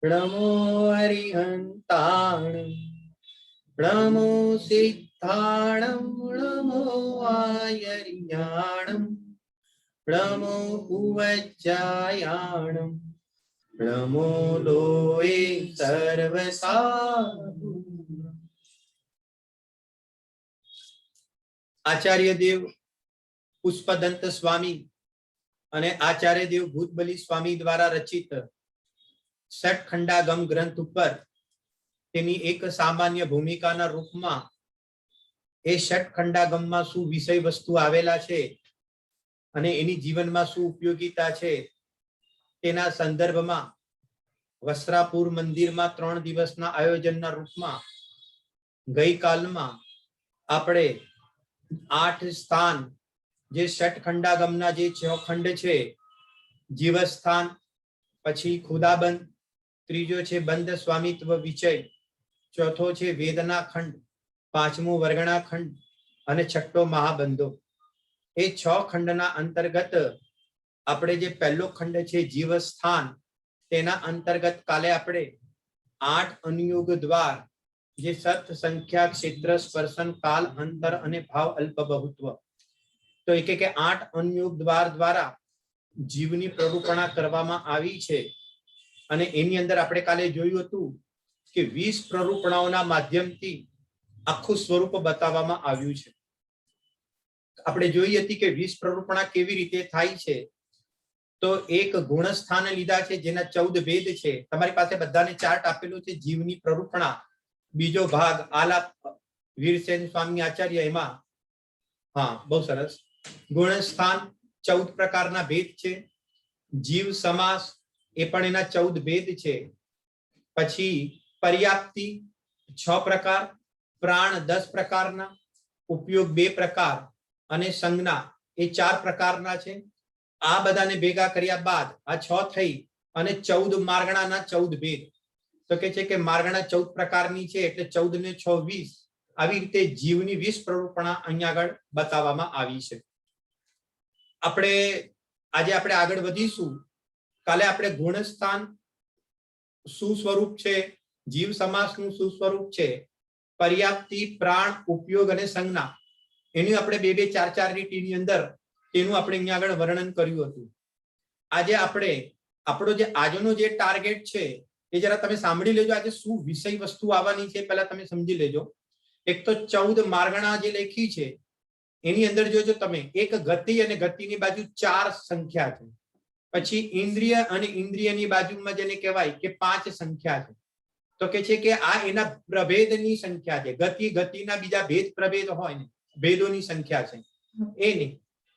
नमो हरिहन्ताणं नमो सिद्धाणं नमो आयर्याणं नमो उवज्जायाणं नमो लोये सर्वसाधु। आचार्य देव पुष्पदंत स्वामी અને આચાર્ય દેવ ભૂતબલી સ્વામી દ્વારા રચિત ષટખંડાગમ ગ્રંથ ઉપર તેની એક સામાન્ય ભૂમિકાના રૂપમાં એ ષટખંડાગમમાં શું વિષય વસ્તુ આવેલા છે અને એની જીવનમાં શું ઉપયોગિતા છે તેના સંદર્ભમાં વસ્ત્રાપુર મંદિરમાં 3 દિવસના આયોજનના રૂપમાં ગઈકાલમાં આપણે 8 સ્થાન જે ષટખંડાગમના જે 6 ખંડ છે, જીવસ્થાન, પછી ખુદાબંધ, ત્રીજો છે બંધ સ્વામિત્વ વિચય, ચોથો છે વેદના ખંડ, પાંચમો વર્ગણા ખંડ અને છઠ્ઠો મહાબંધો. એ 6 ખંડના અંતર્ગત આપણે જે પહેલો ખંડ છે જીવસ્થાન, તેના અંતર્ગત કાલે આપણે 8 અનુયોગ દ્વાર જે સત સંખ્યા ક્ષેત્ર સ્પર્શન કાલ અંતર અને ભાવ અલ્પ બહુત્વ, તો એક 8 અનુયોગ દ્વાર દ્વારા જીવની પ્રરૂપણા કરવામાં આવી છે. અને એની અંદર આપણે કાલે જોયું હતું કે 20 પ્રરૂપણાઓના માધ્યમથી આખું સ્વરૂપ બતાવવામાં આવ્યું છે. આપણે જોઈ હતી કે 20 પ્રરૂપણા કેવી રીતે થાય છે. તો એક ગુણસ્થાન લીધા છે જેના 14 ભેદ છે. તમારી પાસે બધાને ચાર્ટ આપેલો છે જીવની પ્રરૂપણા. બીજો ભાગ આલાપ વીરસેન સ્વામી આચાર્ય, એમાં હા બહુ સરસ. ગુણસ્થાન 14 પ્રકારના ભેદ છે. જીવ સમાસ એ પણ એના 14 ભેદ છે. પછી પર્યાપ્તિ 6 પ્રકાર, પ્રાણ 10 પ્રકારના, ઉપયોગ 2 પ્રકાર અને સંજ્ઞા એ 4 પ્રકારના છે. આ બધાને ભેગા કર્યા બાદ આ 6 થઈ અને 14 માર્ગણાના 14 ભેદ. તો કે છે કે માર્ગણા 14 પ્રકારની છે એટલે 14 ને 6 20. આવી રીતે જીવની 20 પ્રરૂપણા અહીંયા આગળ બતાવવામાં આવી છે. આપણે આજે આપણે આગળ વધીશું. કાલે આપણે ગુણસ્થાન શું સ્વરૂપ છે, જીવ સમાસનું શું સ્વરૂપ છે, પર્યાપ્તિ, પ્રાણ, ઉપયોગ અને સંજ્ઞા, એનું આપણે 2-4 રીતિની અંદર તેનું આપણે અહીંયા આગળ વર્ણન કર્યું હતું. આજે આપણે આપણો જે આજનો જે ટાર્ગેટ છે એ જરા તમે સાંભળી લેજો. આજે શું વિષય વસ્તુ આવવાની છે પહેલા તમે સમજી લેજો. એક તો 14 માર્ગણા જે લખી છે એની અંદર જોજો તમે, એક ગતિ અને ગતિની બાજુ 4 સંખ્યા છે. પછી ઇન્દ્રિય અને ઇન્દ્રિયની બાજુમાં જેને કહેવાય કે 5 સંખ્યા છે. તો કે છે કે આ એના પ્રભેદની સંખ્યા છે. ગતિ ગતિના બીજા ભેદ પ્રભેદ હોય ને, ભેદોની સંખ્યા છે. એની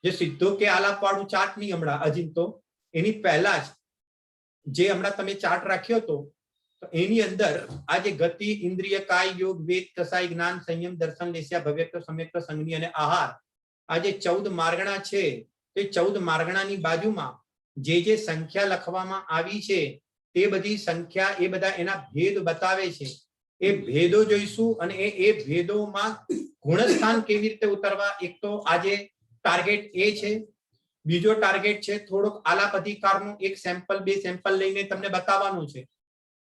જે સીધો કે આલાપ વાળું ચાર્ટ નહીં હમણાં અજીમ, તો એની પહેલા જ જે હમણાં તમે ચાર્ટ રાખ્યો હતો તો એની અંદર આ જે ગતિ, ઇન્દ્રિય, કાય, યોગ, વેદ, કસાય, જ્ઞાન, સંયમ, દર્શન, લેસ્યા, ભવ્યત્વ, સમ્યક્ત, સંજ્ઞી અને આહાર, આ જે 14 માર્ગણા છે તે 14 માર્ગણાની બાજુમાં જે જે સંખ્યા લખવામાં આવી છે તે બધી સંખ્યા એ બધા એના ભેદ બતાવે છે. એ ભેદો જોઈશું અને એ ભેદોમાં ગુણસ્થાન કેવી રીતે ઉતરવા. એક તો આજે ટાર્ગેટ એ છે. બીજો ટાર્ગેટ છે થોડોક આલાપ અધિકારનું એક સેમ્પલ 2 સેમ્પલ લઈને તમને બતાવવાનું છે.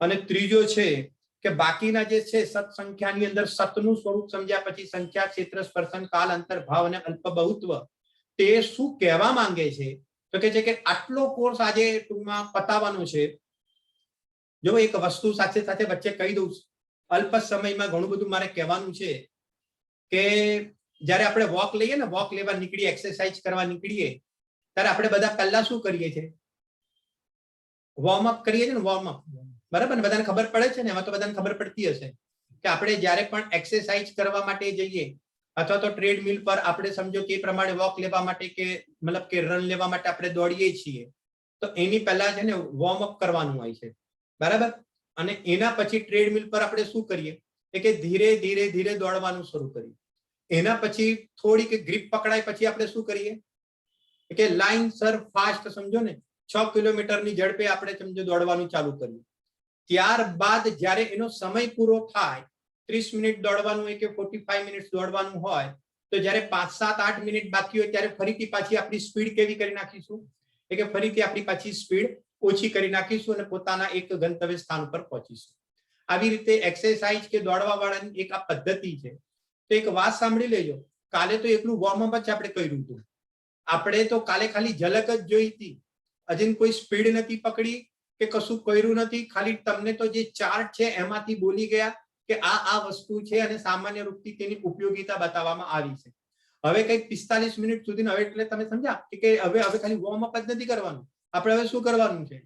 અને ત્રીજો છે કે બાકીના જે છે સત સંખ્યાની અંદર સતનું સ્વરૂપ સમજ્યા પછી સંખ્યા, ક્ષેત્ર, સ્પર્શન, કાલ, અંતર, ભાવ અને અલ્પ બહુત્વ તે શું કહેવા માંગે છે. તો કે છે કે આટલો કોર્સ આજે ટૂંકમાં પતાવવાનો છે. જો એક વસ્તુ સાથે સાથે વચ્ચે કહી દઉં, અલ્પ સમયમાં ઘણું બધું મારે કહેવાનું છે કે જ્યારે આપણે વોક લઈએ ને, વોક લેવા નીકળીએ, એક્સરસાઇઝ કરવા નીકળીએ, ત્યારે આપણે બધા પહેલા શું કરીએ છીએ, વોર્મઅપ કરીએ છીએ ને, વોર્મઅપ. બરાબર ને, બધાને ખબર પડે છે ને, એમાં તો બધાને ખબર પડતી હશે કે આપણે જ્યારે પણ એક્સરસાઇઝ કરવા માટે જઈએ અથવા તો ટ્રેડમિલ પર આપણે સમજો કે પ્રમાણે વોક લેવા માટે કે મતલબ કે રન લેવા માટે આપણે દોડીએ છીએ, તો એની પહેલા છે ને વોર્મઅપ કરવાનું હોય છે. બરાબર. અને એના પછી ટ્રેડમિલ પર આપણે શું કરીએ કે ધીરે ધીરે ધીરે દોડવાનું શરૂ કરીએ. એના પછી થોડીક ગ્રીપ પકડાય પછી આપણે શું કરીએ કે લાઈન સર ફાસ્ટ સમજો ને 6 કિલોમીટરની ઝડપે આપણે સમજો દોડવાનું ચાલુ કરીએ. ત્યારબાદ જ્યારે એનો સમય પૂરો થાય, 30 મિનિટ દોડવાનું હોય કે 45 મિનિટ દોડવાનું હોય, તો જ્યારે 5, 7, 8 મિનિટ બાકી હોય ત્યારે ફરીથી પાછી આપણી સ્પીડ કેવી કરી નાખીશું કે ફરીથી આપણી પાછી સ્પીડ ઓછી કરી નાખીશું અને પોતાના એક ગંતવ્ય સ્થાન ઉપર પહોંચીશું. આવી રીતે એક્સરસાઇઝ કે દોડવા વાળાની એક આ પદ્ધતિ છે. તો એક વાત સાંભળી લેજો, કાલે તો એકલું વોર્મઅપ જ આપણે કર્યું હતું. આપણે તો કાલે ખાલી ઝલક જ જોઈ હતી, હજી કોઈ સ્પીડ નથી પકડી કે કશું કર્યું નથી. ખાલી તમને તો જે ચાર્ટ છે એમાંથી બોલી ગયા કે આ વસ્તુ છે અને સામાન્ય રૂપથી તેની ઉપયોગિતા બતાવવામાં આવી છે. હવે કઈક 45 મિનિટ સુધી હવે એટલે તમે સમજ્યા કે હવે ખાલી વોર્મઅપ જ નથી કરવાનું. આપણે હવે શું કરવાનું છે,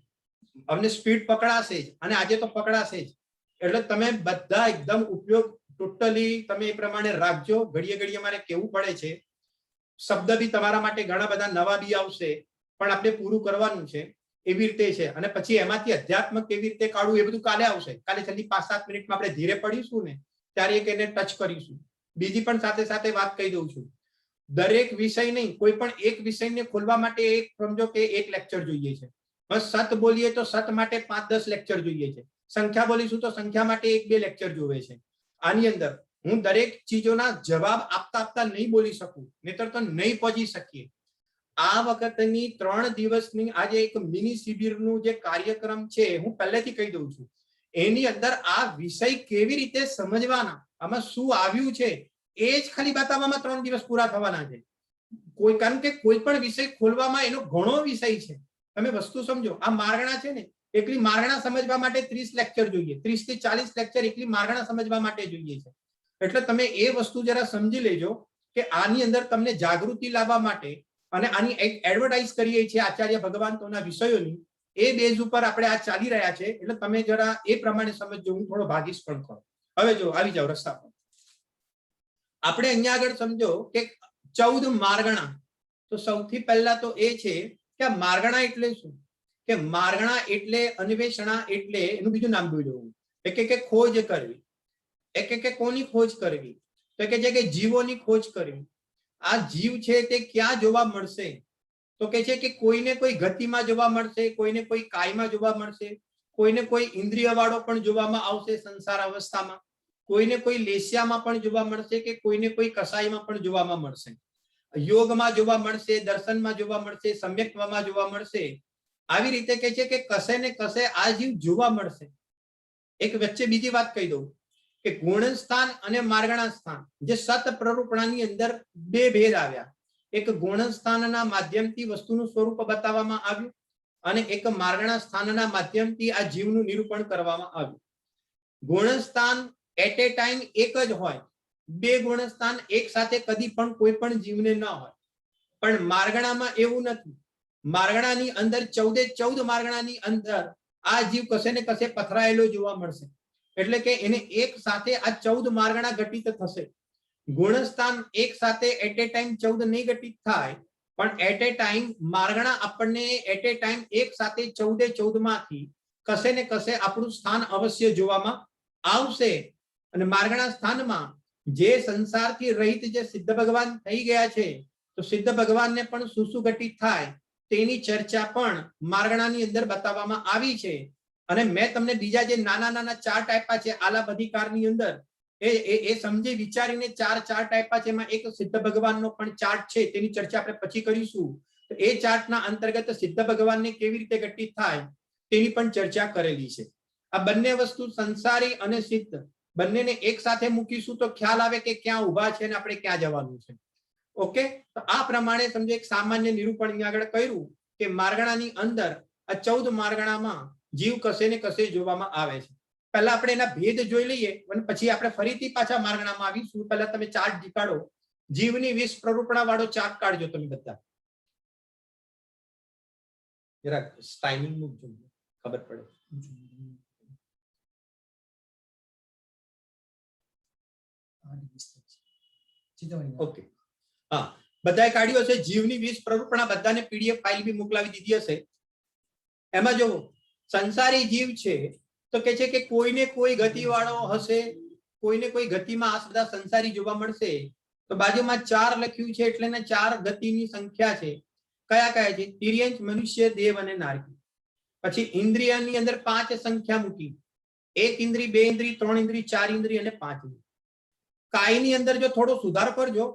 અમને સ્પીડ પકડાશે જ અને આજે તો પકડાશે જ. એટલે તમે બધા એકદમ ઉપયોગ ટોટલી તમે એ પ્રમાણે રાખજો. ઘડીએ ઘડીએ મારે કેવું પડે છે, શબ્દ બી તમારા માટે ઘણા બધા નવા બી આવશે, પણ આપણે પૂરું કરવાનું છે. એવી રીતે છે. અને પછી એમાંથી અધ્યાત્મ કેવી રીતે કાઢવું એ બધું કાલે આવશે. કાલે જલ્દી 5-7 મિનિટમાં આપણે ધીરે પડીશું ને ત્યારે એક એને ટચ કરીશું. બીજી પણ સાથે સાથે વાત કહી દઉં છું, દરેક વિષય નહીં, કોઈ પણ એક વિષયને ખોલવા માટે એક સમજો કે એક લેક્ચર જોઈએ છે. બસ સત બોલીએ તો સત માટે 5-10 લેક્ચર જોઈએ છે. સંખ્યા બોલીશું તો સંખ્યા માટે 1-2 લેક્ચર જોવે છે. આની અંદર હું દરેક ચીજોના જવાબ આપતા આપતા નહીં બોલી શકું, નહીતર તો નહીં પહોંચી શકીએ. આ વખતની 3 દિવસની આજે એક મિની શિબિરનું જે કાર્યક્રમ છે, હું પહેલેથી કહી દઉં છું, એની અંદર આ વિષય કેવી રીતે સમજવાના, આમાં શું આવ્યું છે એ જ ખાલી બતાવવામાં 3 દિવસ પૂરા થવાના છે. કારણ કે કોઈ પણ વિષય ખોલવામાં એનો ઘણો વિષય છે. તમે વસ્તુ સમજો, આ મારગણા છે ને, એકલી મારગણા સમજવા માટે 30 લેક્ચર જોઈએ, 30 થી 40 લેક્ચર એકલી મારગણા સમજવા માટે જોઈએ છે. એટલે તમે એ વસ્તુ જરા સમજી લેજો કે આની અંદર તમને જાગૃતિ લાવવા માટે અને આની એક એડવર્ટાઇઝ કરીએ છીએ આચાર્ય ભગવાનના વિષયોની, એ બેઝ ઉપર આપણે આ ચાલી રહ્યા છે. એટલે તમે જરા એ પ્રમાણે સમજજો. હું થોડો ભાગીશ પણ ખરો. હવે જો આવી જાવ રસ્તા પર. આપણે અહીંયા આગળ સમજો કે 14 મારગણા. તો સૌથી પહેલા તો એ છે કે આ મારગણા એટલે શું, કે મારગણા એટલે અન્વેષણા, એટલે એનું બીજું નામ બોલ્યું કે ખોજ કરવી. કે કોની ખોજ કરવી, તો કે છે કે જીવોની ખોજ કરવી. આ જીવ છે તે ક્યાં જોવા મળશે, તો કે છે કે કોઈને કોઈ ગતિમાં જોવા મળશે, કોઈને કોઈ કાયમાં જોવા મળશે, કોઈને કોઈ ઇન્દ્રિય વાળો પણ જોવામાં આવશે સંસાર અવસ્થામાં, કોઈને કોઈ લેસ્યામાં પણ જોવા મળશે, કે કોઈને કોઈ કસાઈમાં પણ જોવામાં મળશે, યોગમાં જોવા મળશે, દર્શનમાં જોવા મળશે, સમ્યક્ત્વમાં જોવા મળશે. આવી રીતે કે છે કે કસે ને કસે આ જીવ જોવા મળશે. એક વચ્ચે બીજી વાત કહી દઉં કે ગુણ સ્થાન અને માર્ગણા સ્થાન, જે સત પ્રરૂપણાની અંદર બે ભેદ આવ્યા. એક ગુણ સ્થાનના માધ્યમથી વસ્તુનું સ્વરૂપ બતાવવામાં આવ્યું અને એક માર્ગણા સ્થાનના માધ્યમથી આ જીવનું નિરૂપણ કરવામાં આવ્યું. ગુણ સ્થાન એટ એ ટાઈમ એક જ હોય, બે ગુણ સ્થાન એક સાથે કદી પણ કોઈ પણ જીવને ન હોય. પણ માર્ગણામાં એવું નથી. માર્ગણાની અંદર 14 માર્ગણાની અંદર આ જીવ કશે ને કશે પથરાયેલો જોવા મળશે. એટલે કે એને એક સાથે આ 14 માર્ગણા ઘટિત થશે. ગુણસ્થાન એક સાથે એટ એ ટાઈમ 14 નહીં ઘટિત થાય, પણ એટ એ ટાઈમ માર્ગણા આપણને એટ એ ટાઈમ એક સાથે 14 માંથી કશે ને કશે આપણું સ્થાન અવશ્ય જોવામાં આવશે. અને માર્ગણા સ્થાનમાં જે સંસારથી રહિત જે સિદ્ધ ભગવાન થઈ ગયા છે, તો સિદ્ધ ભગવાનને પણ શું શું ઘટિત થાય તેની ચર્ચા પણ માર્ગણાની અંદર બતાવવામાં આવી છે. અને મેં તમને બીજા જે નાના નાના ચાર્ટ આપ્યા છે આલાપ અધિકારની અંદર, એ સમજી વિચારીને ચાર્ટ આપ્યા છે. એમાં એક સિદ્ધ ભગવાનનો પણ ચાર્ટ છે, તેની ચર્ચા આપણે પછી કરીશું. તો એ ચાર્ટના અંતર્ગત સિદ્ધ ભગવાનને કેવી રીતે ઘટિત થાય તેની પણ ચર્ચા કરેલી છે. આ બંને વસ્તુ સંસારી અને સિદ્ધ બંનેને એક સાથે મૂકીશું તો ખ્યાલ આવે કે ક્યાં ઉભા છે અને આપણે ક્યાં જવાનું છે. ઓકે, તો આ પ્રમાણે સમજો એક સામાન્ય નિરૂપણ આગળ કર્યું કે માર્ગણાની અંદર આ 14 માર્ગણામાં જીવ કશે ને કશે જોવામાં આવે છે. પહેલા આપણે એના ભેદ જોઈ લઈએ અને પછી આપણે ફરીથી પાછા માર્ગણામાં આવીશું. પહેલા તમે ચાર્ટ દેખાડો, જીવની 20 પ્રરૂપણા વાળો ચાર્ટ કાઢજો તમે બધા. જરાક ટાઈમિંગ મૂકજો, ખબર પડે. ઓકે, હા, બધાએ કાઢ્યો હશે. જીવની 20 પ્રરૂપણા બધાને પીડીએફ ફાઇલ બી મોકલાવી દીધી હશે. એમાં જો સંસારી જીવ છે તો કે છે કે કોઈને કોઈ ગતિ વાળો હશે, કોઈને કોઈ ગતિમાં આ બધા સંસારી જોવા મળશે. તો બાજુમાં 4 લખ્યું છે એટલે 4 ગતિની સંખ્યા છે. કયા કયા છે? તિર્યંચ, મનુષ્ય, દેવ અને નારકી. પછી ઇન્દ્રિયની અંદર 5 સંખ્યા મૂકી, 1 ઇન્દ્રિય, 2 ઇન્દ્રિય, 3 ઇન્દ્રિય, 4 ઇન્દ્રિય અને 5 ઇન્દ્રિય. કાયની અંદર જો થોડો સુધાર કરજો,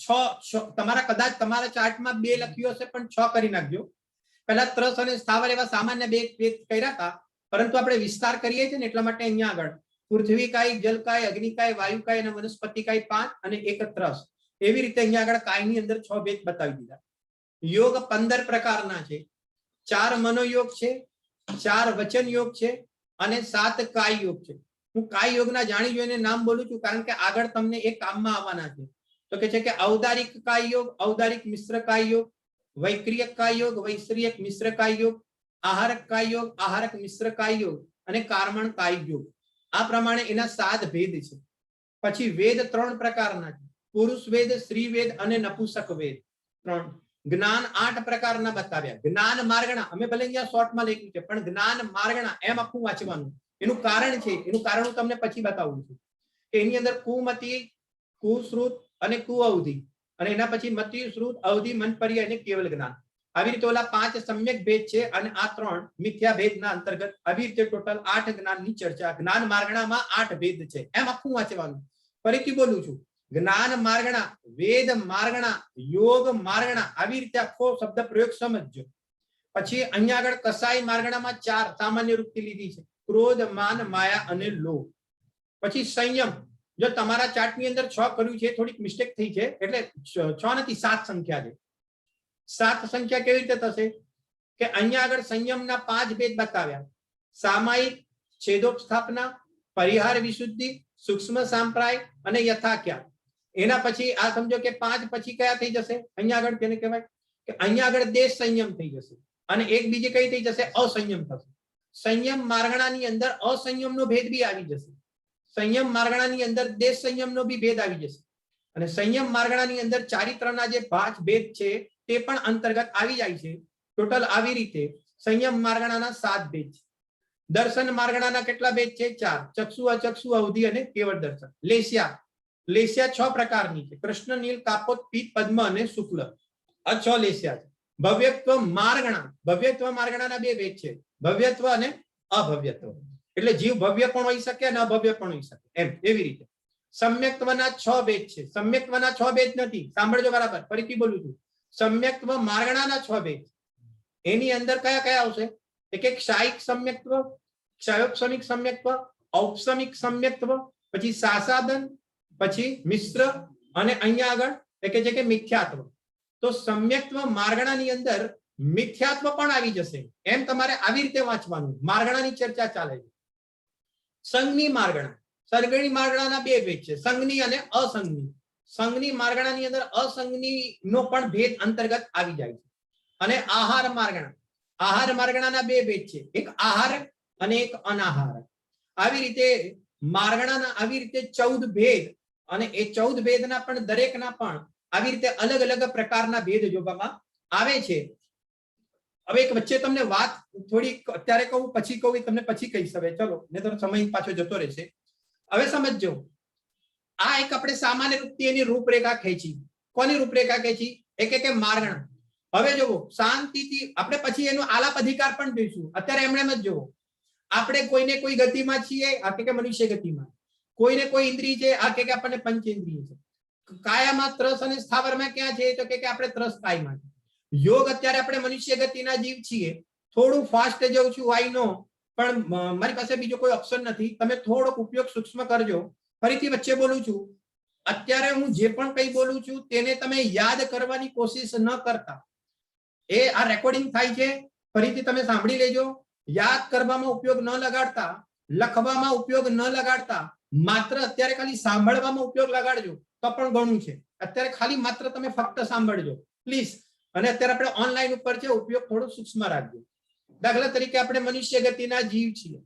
6 તમારા કદાચ તમારા ચાર્ટમાં 2 લખ્યું હશે પણ 6 કરી નાખજો. પહેલા ત્રસ અને સ્થાવર એવા સામાન્ય બે ભેદ કર્યા હતા, પરંતુ આપણે વિસ્તાર કરીએ છીએ ને એટલા માટે અહીંયા આગળ પૃથ્વીકાય, જલકાય, અગ્નિકાય, વાયુકાય અને વનસ્પતિકાય 5 અને એક ત્રસ, એવી રીતે અહીંયા આગળ કાયની અંદર 6 ભેદ બતાવી દીધા. યોગ 15 પ્રકારના છે. 4 મનોયોગ છે, 4 વચન યોગ છે અને 7 કાય યોગ છે. હું કાય યોગના જાણી જોઈને નામ બોલું છું કારણ કે આગળ તમને એ કામમાં આવવાના છે. તો કે છે કે ઔદારિક કાય યોગ, ઔદારિક મિશ્ર કાય યોગ, વૈક્રિયક કાય યોગ, વૈશ્રિયક મિશ્ર કાય યોગ, આહારક કાય યોગ, આહારક મિશ્ર કાય યોગ અને કાર્મણ કાય યોગ. આ પ્રમાણે એના 7 ભેદ છે. પછી વેદ 3 પ્રકારના છે. પુરુષ વેદ, સ્ત્રી વેદ અને નપુંસક વેદ 3. જ્ઞાન 8 પ્રકારના બતાવ્યા. જ્ઞાન માર્ગણા, અમે ભલે અહીંયા શોર્ટમાં લખ્યું છે પણ જ્ઞાન માર્ગણા એમ આખું વાંચવાનું. એનું કારણ છે, એનું કારણ હું તમને પછી બતાવું છું કે એની અંદર કુમતિ, કુશ્રુત અને કુઅવધિ, અને એના પછી મતિ, શ્રુત, અવધિ, મનપર્ય અને કેવલ જ્ઞાન. આવી રીતે ઓલા 5 સમ્યક ભેદ છે અને આ 3 મિથ્યા ભેદના અંતર્ગત આવી રીતે ટોટલ 8 જ્ઞાનની ચર્ચા. જ્ઞાન માર્ગણામાં 8 ભેદ છે એમ આખું વાંચવાનું. ફરીથી બોલું છું, જ્ઞાન માર્ગણા, વેદ માર્ગણા, યોગ માર્ગણા, આવી રીતે આખો શબ્દ પ્રયોગ સમજજો. પછી અહીંયા આગળ કસાઈ માર્ગણામાં 4 સામાન્ય વૃત્તિ લીધી છે: ક્રોધ, માન, માયા અને લોભ. પછી સંયમ, જો તમારા ચાર્ટની અંદર 6 કર્યું છે, થોડીક મિસ્ટેક થઈ છે, એટલે 6 નથી 7 સંખ્યા છે. 7 સંખ્યા કેવી રીતે થશે કે અહીંયા આગળ સંયમના 5 ભેદ બતાવ્યા: સામાયિક, છેદોપસ્થાપના, પરિહાર વિશુદ્ધિ, સૂક્ષ્મ સાંપ્રાય અને યથાખ્યા. એના પછી આ સમજો કે 5 પછી કયા થઈ જશે? અહીંયા આગળ તેને કહેવાય કે અહીંયા આગળ દેશ સંયમ થઈ જશે અને એક બીજી કઈ થઈ જશે? અસંયમ થશે. સંયમ માર્ગણાની અંદર અસંયમનો ભેદ બી આવી જશે. સંયમ માર્ગણાની અંદર દેશ સંયમનો બી ભેદ આવી જશે અને સંયમ માર્ગણાની અંદર ચારિત્રના જે 5 ભેદ છે તે પણ અંતર્ગત આવી જાય છે. ટોટલ આવી રીતે સંયમ માર્ગણાના 7 ભેદ છે. દર્શન માર્ગણાના કેટલા ભેદ છે? 4. ચક્ષુ, અચક્ષુ, અવધિ અને કેવળ દર્શન. લેસ્યા, લેસ્યા 6 પ્રકારની છે: કૃષ્ણ, નીલ, કાપોત, પીત, પદ્મ અને શુક્લ. આ 6 લેસ્યા છે. ભવ્યત્વ માર્ગણા, ભવ્યત્વ માર્ગણાના 2 ભેદ છે: ભવ્યત્વ અને અભવ્યત્વ. એટલે જીવ ભવ્ય પણ હોઈ શકે અને અભવ્ય પણ હોઈ શકે એમ. એવી રીતે સમ્યક્ત્વના 6 ભેદ છે. સમ્યક્ત્વના 6 ભેદ નથી, સાંભળજો બરાબર, ફરીથી બોલું છું. સમ્યક્ત્વ માર્ગણાના 6 ભેદ. એની અંદર કયા કયા આવશે? એક ક્ષાયિક સમ્યક્ત્વ, ક્ષયોપશમિક સમ્યક્ત્વ, ઔપશમિક સમ્યક્ત્વ, પછી સાસાદન, પછી મિશ્ર અને અહીંયા આગળ એક છે કે મિથ્યાત્વ. તો સમ્યક્ત્વ માર્ગણાની અંદર મિથ્યાત્વ પણ આવી જશે. એમ તમારે આવી રીતે વાંચવાનું. માર્ગણાની ચર્ચા ચાલે છે. સંઘની માર્ગણા, સંઘની માર્ગણાના 2 ભેદ છે: સંઘની અને અસંઘની. સંઘની માર્ગણાની અંદર અસંઘની નો પણ ભેદ અંતર્ગત આવી જાય છે. અને આહાર માર્ગણા, આહાર માર્ગણાના 2 ભેદ છે: એક આહાર અને એક અનાહાર. આવી રીતે માર્ગણાના આવી રીતે 14 ભેદ, અને એ 14 ભેદના પણ દરેકના પણ આવી રીતે અલગ અલગ પ્રકારના ભેદ જોવામાં આવે છે. હવે એક વચ્ચે તમને વાત થોડી અત્યારે કહું, પછી કહું, તમને પછી કહીશ. હવે ચલો, ને તો સમય પાછો જતો રહેશે. હવે સમજજો, આ એક આપણે સામાન્ય વૃત્તિ એની રૂપરેખા ખેંચી. કોની રૂપરેખા ખેંચી? એક એક માર્ગણા. હવે જોવો, શાંતિથી આપણે પછી એનો આલાપ અધિકાર પણ જોઈશું. અત્યારે એમણે જ જોવો, આપણે કોઈને કોઈ ગતિમાં છીએ, આ કે મનુષ્ય ગતિમાં. કોઈને કોઈ ઇન્દ્રિય છે, આ કે આપણને પંચેન્દ્રિય છે. કાયામાં ત્રસ અને સ્થાવરમાં ક્યાં છે? તો કે આપણે ત્રસ કાયમાં. યોગ અત્યારે આપણે મનુષ્ય ગતિના જીવ છીએ. થોડું ફાસ્ટ જઉં છું, આઈ નો, પણ મારી પાસે બીજો કોઈ ઓપ્શન નથી. તમે થોડોક ઉપયોગ સૂક્ષ્મ કરજો. ફરીથી વચ્ચે બોલું છું, અત્યારે હું જે પણ કઈ બોલું છું તેને તમે યાદ કરવાની કોશિશ ન કરતા. એ આ રેકોર્ડિંગ થાય છે, ફરીથી તમે સાંભળી લેજો. યાદ કરવામાં ઉપયોગ ન લગાડતા, લખવામાં ઉપયોગ ન લગાડતા, માત્ર અત્યારે ખાલી સાંભળવામાં ઉપયોગ લગાડજો તો પણ ઘણું છે. અત્યારે ખાલી માત્ર તમે ફક્ત સાંભળજો પ્લીઝ. અને અત્યારે આપણે ઓનલાઈન ઉપર છે, ઉપયોગ થોડો સૂક્ષ્મ રાખજો. દાખલા તરીકે આપણે મનુષ્ય ગતિના જીવ છીએ,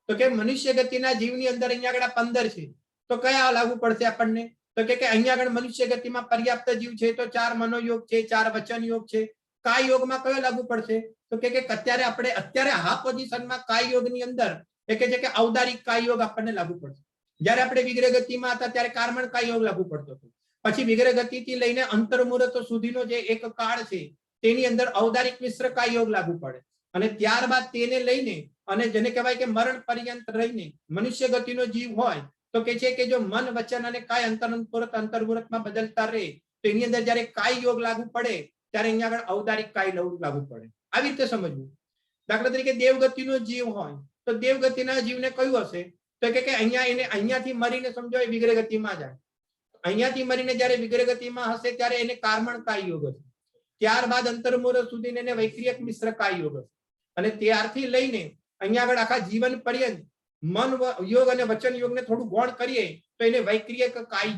તો કે મનુષ્ય ગતિના જીવની અંદર અહીંયા આગળ 15 છે, તો કયા લાગુ પડશે આપણને? તો કે અહીંયા આગળ મનુષ્ય ગતિમાં પર્યાપ્ત જીવ છે તો 4 મનોયોગ છે, 4 વચન યોગ છે. કાય યોગમાં કયો લાગુ પડશે? તો કે અત્યારે આપણે અત્યારે આ પોઝિશનમાં કાય યોગની અંદર એ કે છે કે ઔદારિક કાય યોગ આપણને લાગુ પડશે. જ્યારે આપણે વિગ્રહ ગતિમાં હતા ત્યારે કાર્મણ કાય યોગ લાગુ પડતો હતો. પછી વિગ્રહ ગતિથી લઈને અંતર્મુહૂર્ત સુધીનો જે એક કાળ છે તેની અંદર ઔદારિક મિશ્ર કાય યોગ લાગુ પડે. અને ત્યારબાદ તેને લઈને અને જેને કહેવાય કે મરણ પર્યંત રહીને મનુષ્ય ગતિનો જીવ હોય તો કે છે કે જો મન, વચન અને કાય અંતર્મુહૂર્તમાં બદલતા રહે તો એની અંદર જ્યારે કાય યોગ લાગુ પડે ત્યારે અહીંયા આગળ ઔદારિક કાય યોગ લાગુ પડે. આવી રીતે સમજવું. દાખલા તરીકે દેવગતિનો જીવ હોય તો દેવગતિના જીવને કયું હશે તો કે અહીંયા એને અહીંયાથી મરીને સમજો એ વિગ્રહ ગતિમાં જાય. અહીંયાથી મરીને જયારે વિગ્રહ ગતિમાં હશે ત્યારે એને કાર્મણ કાય યોગ હશે. ત્યારબાદ અંતર્મુહૂર્ત સુધી એને વૈક્રિયક મિશ્ર કાય યોગ હશે. અને ત્યારથી લઈને અહીંયા આગળ આખા જીવન પર્યંત મન યોગ અને વચન યોગને થોડું ગૌણ કરીએ તો એને વૈક્રિયક કાય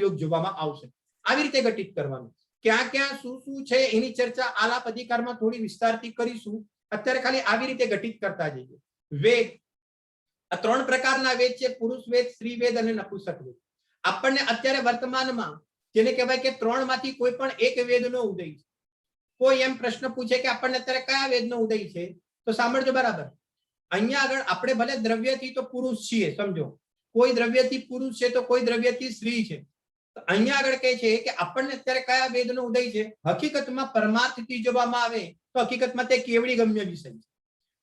યોગ જોવામાં આવશે. આવી રીતે ઘટિત કરવાનું. ક્યાં ક્યાં શું શું છે એની ચર્ચા આલાપ અધિકારમાં થોડી વિસ્તારથી કરીશું. અત્યારે ખાલી આવી રીતે ઘટિત કરતા જઈએ. વેદ, આ 3 પ્રકારના વેદ છે, પુરુષ વેદ, સ્ત્રી વેદ અને નપુંસક વેદ. આપણને અત્યારે વર્તમાનમાં જેને કહેવાય કે 3 માંથી કોઈ પણ એક વેદનો ઉદય છે. કોઈ એમ પ્રશ્ન પૂછે કે આપણને અત્યારે કયા વેદનો ઉદય છે તો સાંભળજો બરાબર. અહીંયા આગળ આપણે ભલે દ્રવ્યથી તો પુરુષ છીએ સમજો, કોઈ દ્રવ્યથી પુરુષ છે તો કોઈ દ્રવ્યથી સ્ત્રી છે. અહીંયા આગળ કહે છે કે આપણને અત્યારે કયા વેદનો ઉદય છે. હકીકતમાં પરમાર્થથી જોવામાં આવે તો હકીકતમાં તે કેવડી ગમ્ય વિષય છે.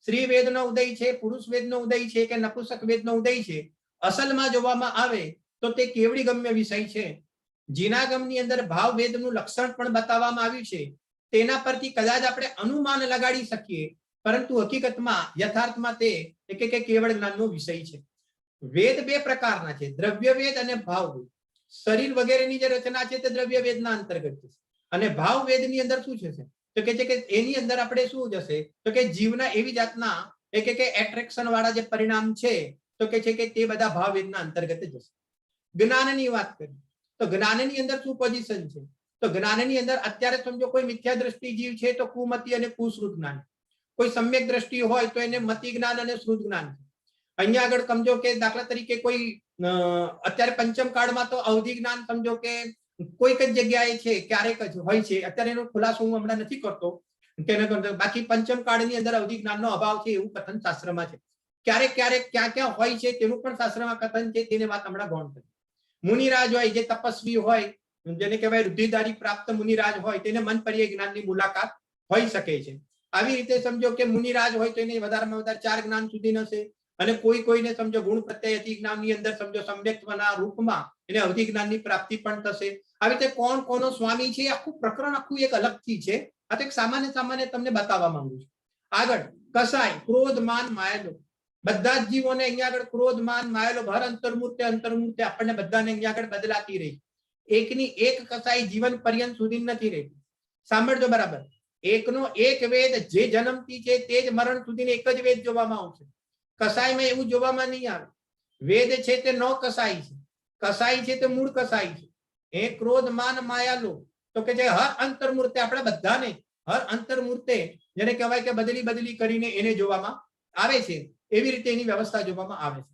સ્ત્રી વેદનો ઉદય છે, પુરુષ વેદનો ઉદય છે કે નપુંસક વેદનો ઉદય છે, અસલમાં જોવામાં આવે તો તે કેવડી ગમ્ય વિષય છે. જીનાગમની અંદર ભાવ વેદનું લક્ષણ પણ બતાવવામાં આવ્યું છે. તેના પરથી કદાચ આપણે અનુમાન લગાડી શકીએ, પરંતુ હકીકતમાં યથાર્થમાં તે કેવળ જ્ઞાનનો વિષય છે. વેદ 2 પ્રકારના છે, દ્રવ્ય વેદ અને ભાવ વેદ. શરીર વગેરેની જે રચના છે તે દ્રવ્ય વેદના અંતર્ગત છે. અને ભાવ વેદની અંદર શું છે તો કે છે કે એની અંદર આપણે શું જશે તો કે જીવના એવી જાતના એટ્રેક્શન વાળા જે પરિણામ છે તો કે છે કે તે બધા ભાવ વેદના અંતર્ગત જશે. જ્ઞાનની વાત કરીએ તો જ્ઞાનની અંદર શું પોઝિશન છે તો જ્ઞાનની અંદર અત્યારે સમજો કોઈ મિથ્યા દ્રષ્ટિ જીવ છે તો કુમતિ અને કુશ્રુત જ્ઞાન. કોઈ સમ્યક દ્રષ્ટિ હોય તો એને મતિ જ્ઞાન અને શ્રુત જ્ઞાન. અહીંયા આગળ સમજો કે દાખલા તરીકે કોઈ અત્યારે પંચમ કાળમાં તો અવધિ જ્ઞાન સમજો કે કોઈક જ જગ્યાએ છે, ક્યારેક જ હોય છે. અત્યારે એનો ખુલાસો હું હમણાં નથી કરતો, બાકી પંચમ કાળની અંદર અવધિ જ્ઞાનનો અભાવ છે એવું કથન શાસ્ત્રમાં છે. ક્યારેક ક્યારેક ક્યાં ક્યાં હોય છે તેનું પણ શાસ્ત્રમાં કથન છે, તેને વાત હમણાં ગૌણ કરી. મુનિરાજ હોય, જે તપસ્વી હોય, જેને કહેવાય રુધિરધારી પ્રાપ્ત મુનિરાજ હોય, તેને મન પર્યાય જ્ઞાનની મુલાકાત હોઈ શકે છે. આવી રીતે સમજો કે મુનિરાજ હોય તો એને વધારેમાં વધારે 4 જ્ઞાન સુધી હશે. અને કોઈને સમજો ગુણ પ્રત્યય અતિ જ્ઞાનની અંદર સમજો સમ્યક્ત્વના રૂપમાં એને અવધિ જ્ઞાનની પ્રાપ્તિ પણ થશે. આવી રીતે કોણ કોનો સ્વામી છે આખું પ્રકરણ આખું એક અલગથી છે. આ તો એક સામાન્ય તમને બતાવવા માંગુ છું. આગળ કસાય, ક્રોધ, માન, માયાલોભ. બધા જ જીવોને અહીંયા આગળ ક્રોધ, માન, માયાલોભ હર અંતર્મૂર્તે આપણને બધાને અહીંયા આગળ બદલાતી રહી. એકની એક કસાઈ જીવન પર્યંત સુધી નથી રહેતી. સાંભળજો બરાબર. એકનો એક વેદ જે જન્મથી છે તે જ મરણ સુધી એક જ વેદ જોવામાં આવશે. કસાઈમાં એવું જોવામાં નહીં આવે. વેદ છે તે 9 કસાઈ છે. કસાઈ છે તે મૂળ કસાઈ છે. એ ક્રોધ, માન, માયાલોભ તો કે જે હર અંતર્મૂર્તે આપણે બધાને હર અંતર્મૂર્તે જેને કહેવાય કે બદલી કરીને એને જોવામાં આવે છે. એવી રીતે એની વ્યવસ્થા જોવામાં આવે છે.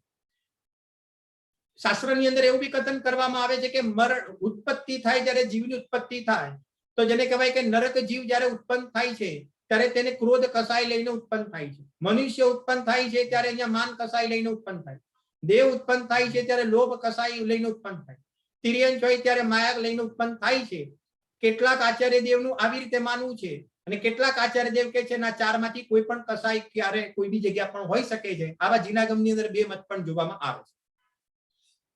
શાસ્ત્રની અંદર એવું બી કથન કરવામાં આવે છે કે મરણ ઉત્પત્તિ થાય, જ્યારે જીવની ઉત્પત્તિ થાય તો જેને કહેવાય કે નરક જીવ જ્યારે ઉત્પન્ન થાય છે ત્યારે તેને ક્રોધ કસાઈ લઈને ઉત્પન્ન થાય છે. મનુષ્ય ઉત્પન્ન થાય છે ત્યારે અહીંયા માન કસાઈ લઈને ઉત્પન્ન થાય. દેવ ઉત્પન્ન થાય છે ત્યારે લોભ કસાઈ લઈને ઉત્પન્ન થાય. તિર્યંશ હોય ત્યારે માયા લઈને ઉત્પન્ન થાય છે. કેટલાક આચાર્ય દેવનું આવી રીતે માનવું છે અને કેટલાક આચાર્ય દેવ કે છે ના 4 માંથી કોઈ પણ કસાઈ ક્યારે કોઈ બી જગ્યા પણ હોઈ શકે છે. આવા જીનાગમની અંદર 2 મત પણ જોવામાં આવે છે.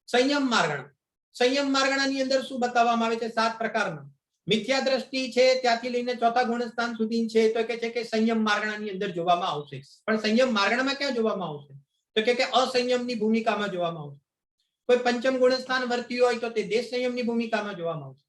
સંયમ માર્ગણ. સંયમ માર્ગણની અંદર શું બતાવવામાં આવે છે? 7 પ્રકારના. મિથ્યા દ્રષ્ટિ છે ત્યાંથી લઈને 4થા ગુણસ્થાન સુધી છે તો કે છે કે સંયમ માર્ગણની અંદર જોવામાં આવશે. પણ સંયમ માર્ગણમાં ક્યાં જોવામાં આવશે તો કે અસંયમની ભૂમિકામાં જોવામાં આવશે. કોઈ પંચમ ગુણસ્થાન વર્તી હોય તો તે દેશ સંયમની ભૂમિકામાં જોવામાં આવશે.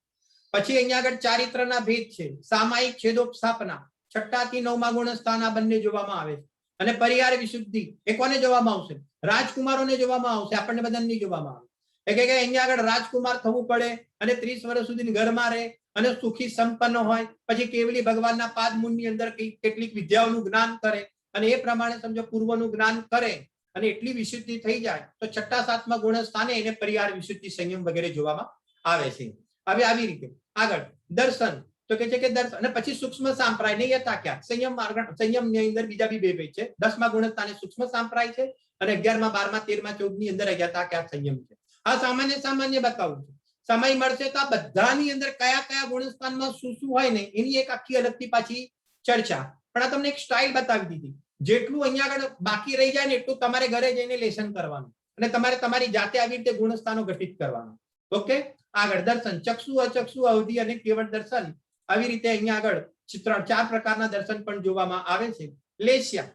પછી અહીંયા આગળ ચારિત્રના ભેદ છે, સામાયિક, છેદોપસ્થાપના, 6થા થી 9મા ગુણસ્થાન આ બંને જોવામાં આવે છે. અને પરિહાર વિશુદ્ધિ એ કોને જોવામાં આવશે? રાજકુમારોને જોવામાં આવશે, આપણને બધાને નહીં જોવામાં આવે. એટલે કે અહીંયા આગળ રાજકુમાર થવું પડે અને 30 વર્ષ સુધી ઘરમાં રહે અને સુખી સંપન્ન હોય, પછી કેવલી ભગવાનના પાદ મૂળની અંદર કેટલીક વિદ્યાઓનું જ્ઞાન કરે અને એ પ્રમાણે સમજો પૂર્વનું જ્ઞાન કરે અને એટલી વિશુદ્ધિ થઈ જાય તો 6થા 7મા ગુણસ્થાને એને પરિહાર વિશુદ્ધિ સંયમ વગેરે જોવામાં આવે છે. હવે આવી રીતે આગળ દર્શન તો કે છે કે દર્શન અને પછી સૂક્ષ્મ સાંપ્રાય ને યથાખ્યાત. સંયમ માર્ગ સંયમની અંદર બીજા બી 2 ભેદ છે. 10મા ગુણસ્થાને સૂક્ષ્મ સાંપ્રાય છે અને 11મા 12મા 13મા 14ની અંદર યથાખ્યાત સંયમ છે. આ સામાન્ય બતાવું છું. સમય મળશે તો આ બધાની અંદર કયા કયા ગુણસ્થાનમાં શું શું હોય ને એની એક આખી અલગથી પાછી ચર્ચા. પણ આ તમને એક સ્ટાઇલ બતાવી દીધી. જેટલું અહીંયા આગળ બાકી રહી જાય ને એટલું તમારે ઘરે જઈને લેસન કરવાનું અને તમારે તમારી જાતે આવી રીતે ગુણસ્થાનો ઘટિત કરવાનું. ઓકે. આગળ દર્શન, ચક્ષુ, અચક્ષુ, અવધિ અને કેવળ દર્શન. આવી રીતે અહીંયા આગળ ચાર પ્રકારના દર્શન પણ જોવામાં આવે છે. લેસ્યા,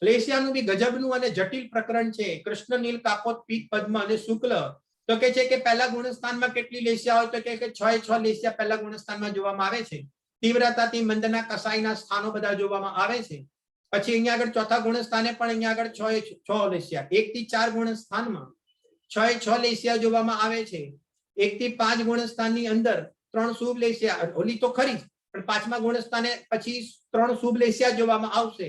લેસ્યાનું બી ગજબનું અને જટિલ પ્રકરણ છે. કૃષ્ણ, નીલ, કાપોત, પીત, પદ્મ અને શુક્લ. તો કે છે કે પહેલા ગુણસ્થાનમાં કેટલી લેસ્યા હોય? તો કે 6 લેસ્યા પહેલા ગુણસ્થાનમાં જોવામાં આવે છે. તીવ્રતાથી મંદના કસાઈના સ્થાનો બધા જોવામાં આવે છે. પછી અહીંયા આગળ ચોથા ગુણસ્થાને પણ અહીંયા આગળ 6 લેસ્યા, 1 થી 4 ગુણસ્થાનમાં 6 લેસ્યા જોવામાં આવે છે. 1 થી 5 ગુણસ્થાનની અંદર 3 શુભ લેસ્યા, ઓલી તો ખરી પણ 5મા ગુણસ્થાને પછી 3 શુભ લેસ્યા જોવામાં આવશે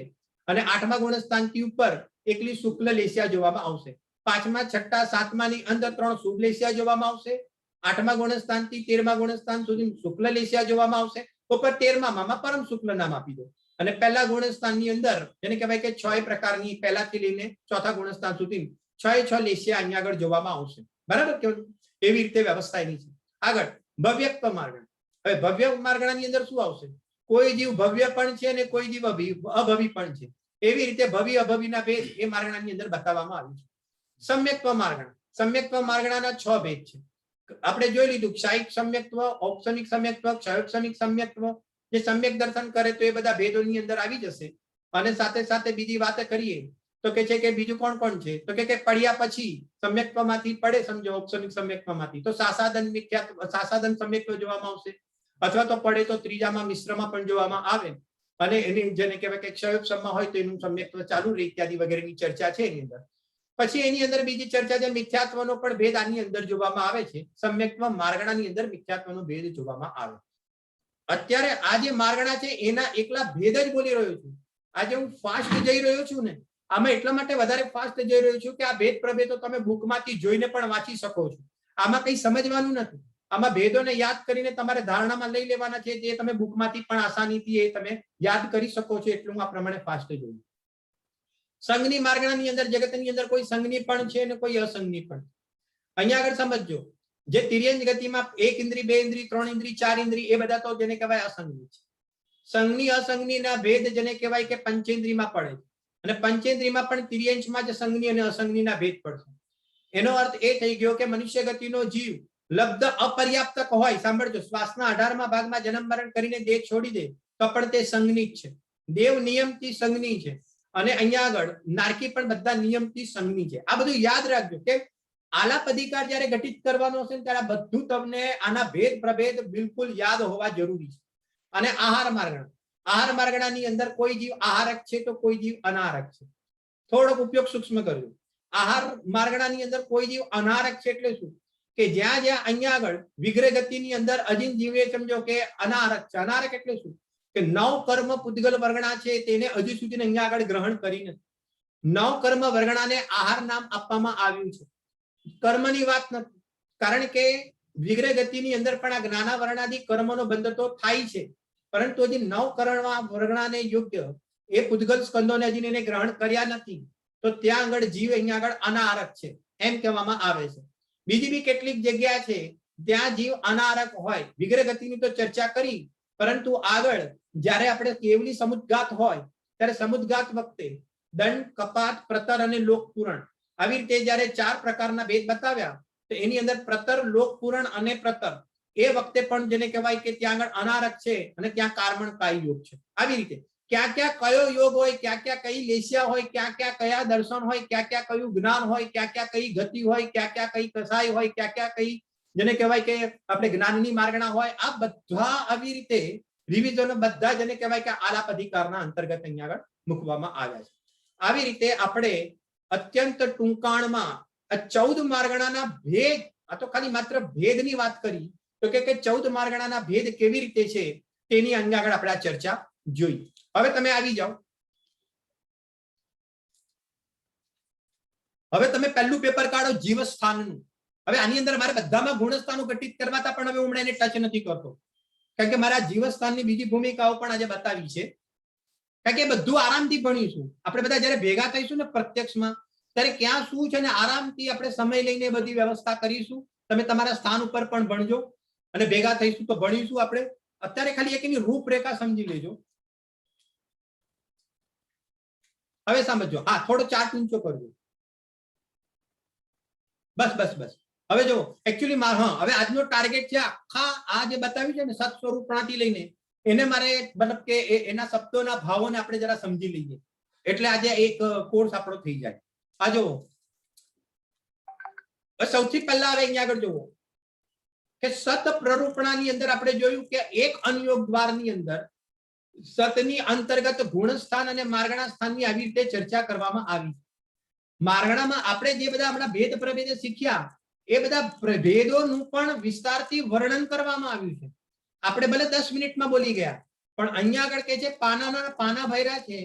અને 8મા ગુણસ્થાનથી ઉપર એકલી શુક્લ લેસ્યા જોવામાં આવશે. 5મા, 6ઠા, 7મા ની અંદર 3 શુભ લેસ્યા જોવામાં આવશે. 8મા ગુણસ્થાનથી 13મા ગુણસ્થાન સુધી શુક્લ લેસ્યા જોવામાં આવશે. ઉપર 13મા પરમ શુક્લ નામ આપી દો. અને પહેલા ગુણસ્થાનની અંદર જેને કહેવાય કે 6 પ્રકારની પહેલાથી લઈને ચોથા ગુણસ્થાન સુધી 6 લેસ્યા અહીંયા આગળ જોવામાં આવશે. બરાબર? કેવું? એવી રીતે વ્યવસ્થા એની છે. આગળ ભવ્યત્વ માર્ગણ. હવે ભવ્ય માર્ગણાની અંદર શું આવશે? કોઈ જીવ ભવ્ય પણ છે અને કોઈ જીવ અભવી પણ છે. એવી રીતે ભવ્ય અભવીના ભેદ એ માર્ગણાની અંદર બતાવવામાં આવ્યું છે. સમ્યક્ત્વ માર્ગણ. સમ્યક્ત્વ માર્ગણાના 6 ભેદ છે. આપણે જોઈ લીધું ક્ષાયિક સમ્યક્ત્વ, ઔપસમિક સમ્યક્ત્વ, ક્ષયોપસમિક સમ્યક્ત્વ. જે સમ્યક દર્શન કરે તો એ બધા ભેદોની અંદર આવી જશે. અને સાથે સાથે બીજી વાત કરીએ તો કે છે કે બીજું કોણ કોણ છે? તો કે પડ્યા પછી સમ્યક્ત્વમાંથી પડે, સમજો ઔપસમિક સમ્યક્ત્વમાંથી તો સાસાદન મિથ્યાત્વ, સાસાદન સમ્યક્ત્વ જોવામાં આવશે. અથવા તો પડે તો ત્રીજામાં મિશ્રમાં પણ જોવામાં આવે. અને એની જેને કહેવાય કે ક્ષયોપસમમાં હોય તો એનું સમ્યક્ત્વ ચાલુ રહે ઇત્યાદિ વગેરેની ચર્ચા છે એની અંદર. પછી એની અંદર બીજી ચર્ચા છે મિથ્યાત્વનો પણ ભેદ આની અંદર જોવામાં આવે છે. સમ્યક્ત્વ માર્ગણાની અંદર મિથ્યાત્વનો ભેદ જોવામાં આવે. અત્યારે આ જે માર્ગણા છે એના એકલા ભેદ જ બોલી રહ્યો છું. આજે હું ફાસ્ટ જઈ રહ્યો છું ને, આમાં એટલા માટે વધારે ફાસ્ટ જઈ રહ્યો છું કે આ ભેદ પ્રભેદો તમે બુકમાંથી જોઈને પણ વાંચી શકો છો. આમાં કંઈ સમજવાનું નથી. આમાં ભેદોને યાદ કરીને તમારે ધારણામાં લઈ લેવાના છે, જે તમે બુકમાંથી પણ આસાનીથી એ તમે યાદ કરી શકો છો. એટલું આ પ્રમાણે ફાસ્ટ જોયું. સંઘની માર્ગણાની અંદર જગતની અંદર કોઈ સંઘની પણ છે અને કોઈ અસંઘની પણ. અહીંયા આગળ સમજજો, જે તિર્યંજ ગતિમાં 1 ઇન્દ્રિય, 2 ઇન્દ્રિય, 3 ઇન્દ્રિય, 4 ઇન્દ્રિય એ બધા તો જેને કહેવાય અસંઘની છે. સંઘની અસંઘનીના ભેદ જેને કહેવાય કે પંચેન્દ્રિયમાં પડે છે. અને પંચેન્દ્રિયમાં પણ તિર્યંશમાં જ સંઘની અને અસંઘનીના ભેદ પડશે. એનો અર્થ એ થઈ ગયો કે મનુષ્ય ગતિનો જીવ લબ્ધ અપર્યાપ્તક હોય, સાંભળજો, શ્વાસના 18મા ભાગમાં જન્મ મરણ કરીને દેહ છોડી દે તો પણ તે સંઘની જ છે. દેવ નિયમથી સંઘની છે. અને અહીંયા આગળ નારકી પણ બધા નિયમથી સંઘની છે. આ બધું યાદ રાખજો કે આલાપ અધિકાર જ્યારે ઘટિત કરવાનો હશે ત્યારે બધું તમને આના ભેદ પ્રભેદ બિલકુલ યાદ હોવા જરૂરી છે. અને આહાર માર્ગણા, આહાર માર્ગણાની અંદર કોઈ જીવ આહારક છે તો કોઈ જીવ અનાહારક છે. થોડોક ઉપયોગ સૂક્ષ્મ કરજો. આહાર માર્ગણાની અંદર કોઈ જીવ અનાહારક છે એટલે શું? કે જ્યાં જ્યાં અહીંયા આગળ વિગ્રહ ગતિની અંદર અજીન જીવે સમજો કે અનાહારક છે. અનાહારક એટલે શું? કે 9 કર્મ પુદ્ગલ વર્ગણા છે તેને હજુ સુધી અહીંયા આગળ ગ્રહણ કરી નથી. 9 કર્મ વર્ગણાને આહાર નામ આપવામાં આવ્યું છે. કર્મની વાત નથી, કારણ કે વિગ્રહ ગતિની અંદર પણ આ જ્ઞાના વર્ણાદી કર્મનો બંધ તો થાય છે, પરંતુ હજી 9 કર્મ વર્ગણાને યોગ્ય એ પુદ્ગલ સ્કંદોને હજી એને ગ્રહણ કર્યા નથી. તો ત્યાં આગળ જીવ અહીંયા આગળ અનાહારક છે એમ કહેવામાં આવે છે. બીજી બી કેટલીક જગ્યા છે ત્યાં જીવ અનાહારક હોય. વિગ્રહ ગતિની તો ચર્ચા કરી, પરંતુ આગળ જ્યારે આપણે કેવલી સમુદ્ગાત હોય ત્યારે સમુદ્ગાત વખતે દંડ, કપાત, પ્રતર અને લોકપૂરણ આવી રીતે જ્યારે 4 પ્રકારના ભેદ બતાવ્યા તો એની અંદર પ્રતર, લોકપૂરણ અને પ્રતર એ વખતે પણ જેને કહેવાય કે ત્યાં આગળ અનારક છે અને ત્યાં કાર્મણ કાય યોગ છે. આવી રીતે ક્યાં ક્યાં કયો યોગ હોય, ક્યાં ક્યાં કઈ લેસ્યા હોય, ક્યાં ક્યાં કયા દર્શન હોય, ક્યાં ક્યાં કયું જ્ઞાન હોય, ક્યાં ક્યાં કઈ ગતિ હોય, ક્યાં ક્યાં કઈ કસાય હોય, ક્યાં ક્યાં કઈ જેને કહેવાય કે આપણે જ્ઞાનની માર્ગણા હોય, આ બધા આવી રીતે રિવિઝનો બધા જેને કહેવાય કે આલાપ અધિકારના અંતર્ગત અહીંયા આગળ મૂકવામાં આવ્યા છે. આવી રીતે આપણે અત્યંત ટૂંકાણમાં આ 14 માર્ગણાના ભેદ, આ તો ખાલી માત્ર ભેદની વાત કરી તો કે 14 માર્ગણાના ભેદ કેવી રીતે છે તેની અહીંયા આગળ આપણે આ ચર્ચા જોઈ. હવે તમે આવી જાઓ, હવે તમે પહેલું પેપર કાઢો જીવસ્થાનનું. હવે આની અંદર મારે બધામાં ગુણસ્થાનો ઘટિત કરવા હતા, પણ હવે હમણાં એને ટચ નથી કરતો, કારણ કે મારા જીવસ્થાનની બીજી ભૂમિકાઓ પણ આજે બતાવી છે. કારણ કે બધું આરામથી ભણીશું. આપણે બધા જયારે ભેગા થઈશું ને પ્રત્યક્ષમાં, ત્યારે ક્યાં શું છે ને આરામથી આપણે સમય લઈને બધી વ્યવસ્થા કરીશું. તમે તમારા સ્થાન ઉપર પણ ભણજો અને ભેગા થઈશું તો ભણીશું આપણે. અત્યારે ખાલી એક એની રૂપરેખા સમજી લેજો. હવે સમજો, હા, થોડો ચાર્ટ ઊંચો કરજો. બસ બસ બસ. હવે જો એકચ્યુઅલી હા, હવે આજનો ટાર્ગેટ છે આખા આ જે બતાવ્યું છે ને 7 સ્વરૂપણાથી લઈને એને મારે મતલબ કે એના શબ્દોના ભાવોને આપણે જરા સમજી લઈએ એટલે આજે એક કોર્સ આપણો થઈ જાય. આ જુઓ, સૌથી પહેલા હવે અહીંયા આગળ જુઓ કે સત પ્રરૂપણાની અંદર આપણે જોયું કે એક અનુયોગ દ્વારની અંદર સતની અંતર્ગત ગુણસ્થાન અને માર્ગણા સ્થાનની આવી રીતે ચર્ચા કરવામાં આવી. માર્ગણામાં આપણે જે બધા હમણાં ભેદ પ્રભેદ શીખ્યા એ બધા ભેદોનું પણ વિસ્તારથી વર્ણન કરવામાં આવ્યું છે. આપણે ભલે 10 મિનિટમાં બોલી ગયા પણ અહીંયા આગળ કે છે પાનાના પાના ભર્યા છે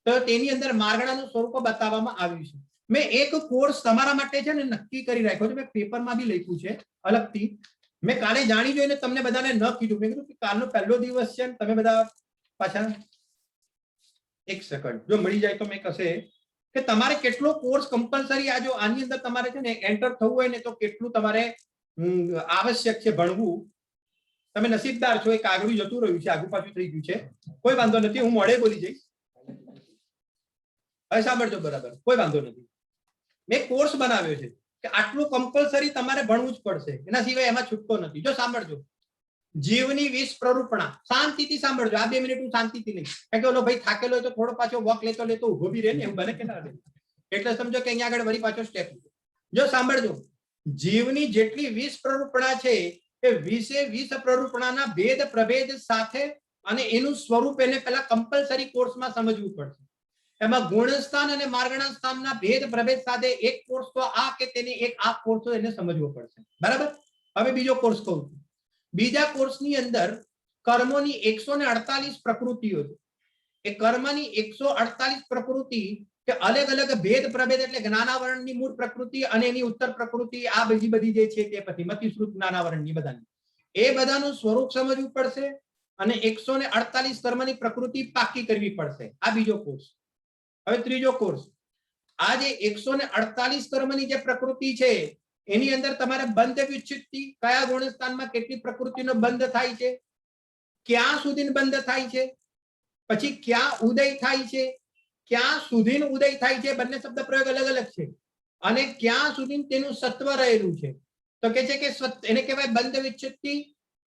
તો તેની અંદર માર્ગણાનું સ્વરૂપ બતાવવામાં આવ્યું છે. મેં એક કોર્સ તમારા માટે છે ને નક્કી કરી રાખ્યો છે, મેં પેપરમાં બી લખ્યું છે અલગથી. મેં કાલે જાણી જોઈને તમને બધાને ન કીધું, મેં કીધું કે કાલનો પહેલો દિવસ છે તમે બધા પાછા એક સેકન્ડ જો મળી જાય તો મેં કહેશે કે તમારે કેટલો કોર્સ કમ્પલસરી આજો આની અંદર તમારે છે ને એન્ટર થવું હોય ને તો કેટલું તમારે આવશ્યક છે ભણવું. તમે નસીબદાર છો, એક આગળ જતું રહ્યું છે, આગુ પાછું થઈ ગયું છે, કોઈ વાંધો નથી, હું મોડે બોલી જઈશ. હવે સાંભળજો બરાબર, કોઈ વાંધો નથી. મેં કોર્સ બનાવ્યો છે કે આટલું કમ્પલસરી તમારે ભણવું જ પડશે, એના સિવાય એમાં છૂટકો નથી. જો સાંભળજો, જીવની 20 પ્રરૂપણા, શાંતિથી સાંભળજો. આ 2 મિનિટ હું શાંતિથી લઈશ કારણ કે ઓલો ભાઈ થાકેલો હોય તો થોડો પાછો વોક લેતો લેતો ઉભો બી રહે ને, એવું બને કે ના રહે. એટલે સમજો કે અહીંયા આગળ વળી પાછો સ્ટેપ. જો સાંભળજો, જીવની જેટલી 20 પ્રરૂપણા છે એ 20 પ્રરૂપણાના ભેદ પ્રભેદ સાથે અને એનું સ્વરૂપ એને પહેલા કમ્પલસરી કોર્સમાં સમજવું પડશે. એમાં ગુણસ્થાન અને માર્ગણા સ્થાનના ભેદ પ્રભેદ સાથે એક કોર્સ તો આ કે તેની એક આ કોર્સ તો એને સમજવો પડશે. બરાબર. હવે બીજો કોર્સ કહું છું. બીજા કોર્સની અંદર કર્મોની 148 પ્રકૃતિઓ છે. એ કર્મની 148 પ્રકૃતિ કે અલગ અલગ ભેદ પ્રભેદ એટલે જ્ઞાનાવરણની મૂળ પ્રકૃતિ અને એની ઉત્તર પ્રકૃતિ, આ બીજી બધી જે છે તે પછી મતિશ્રુત જ્ઞાનાવરણની બધાની એ બધાનું સ્વરૂપ સમજવું પડશે અને 148 કર્મની પ્રકૃતિ પાકી કરવી પડશે. આ બીજો કોર્સ. હવે ત્રીજો કોર્સ, આ જે 148 કર્મની જે પ્રકૃતિ છે એની અંદર તમારે બંધ વિચ્છિત્તિ, કયા ગુણસ્થાનમાં કેટલી પ્રકૃતિનો બંધ થાય છે, ક્યાં સુધી બંધ થાય છે, પછી ક્યાં ઉદય થાય છે, ક્યાં સુધી ઉદય થાય છે, બંને શબ્દ પ્રયોગ અલગ અલગ છે, અને ક્યાં સુધી તેનું સત્વ રહેલું છે. તો કે છે કે એને કહેવાય બંધ વિચ્છિત્તિ,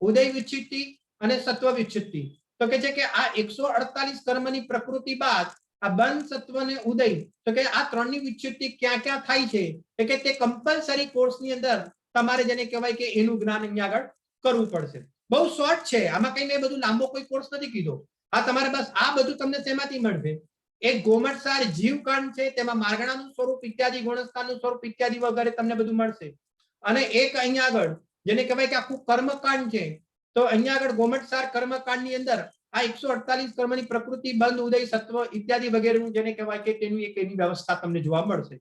ઉદય વિચ્છિત્તિ અને સત્વ વિચ્છિત્તિ. તો કે છે કે આ 148 કર્મની પ્રકૃતિ બાદ આ બંધ, સત્વ અને ઉદય, તો કે આ ત્રણની વિચ્છિત્તિ ક્યાં ક્યાં થાય છે કે તે કમ્પલસરી કોર્સની અંદર તમારે જેને કહેવાય કે એનું જ્ઞાન અહીંયા આગળ કરવું પડશે. બહુ શોર્ટ છે, આમાં કઈ મેં બધું લાંબો કોઈ કોર્સ નથી કીધો. આ તમારે બસ આ બધું તમને શેમાંથી મળશે? એક ગોમટસાર જીવકાંડ છે, તેમાં માર્ગણાનું સ્વરૂપ ઇત્યાદિ, ગુણસ્થાનનું સ્વરૂપ ઇત્યાદિ વગેરે તમને બધું મળશે. અને એક અહીંયા આગળ જેને કહેવાય કે આખું કર્મકાંડ છે, તો અહીંયા આગળ ગોમટસાર કર્મકાંડની અંદર આ 148 કર્મની પ્રકૃતિ, બંધ, ઉદય, સત્વ ઇત્યાદિ વગેરેનું જેને કહેવાય કે તેનું એક એની વ્યવસ્થા તમને જોવા મળશે.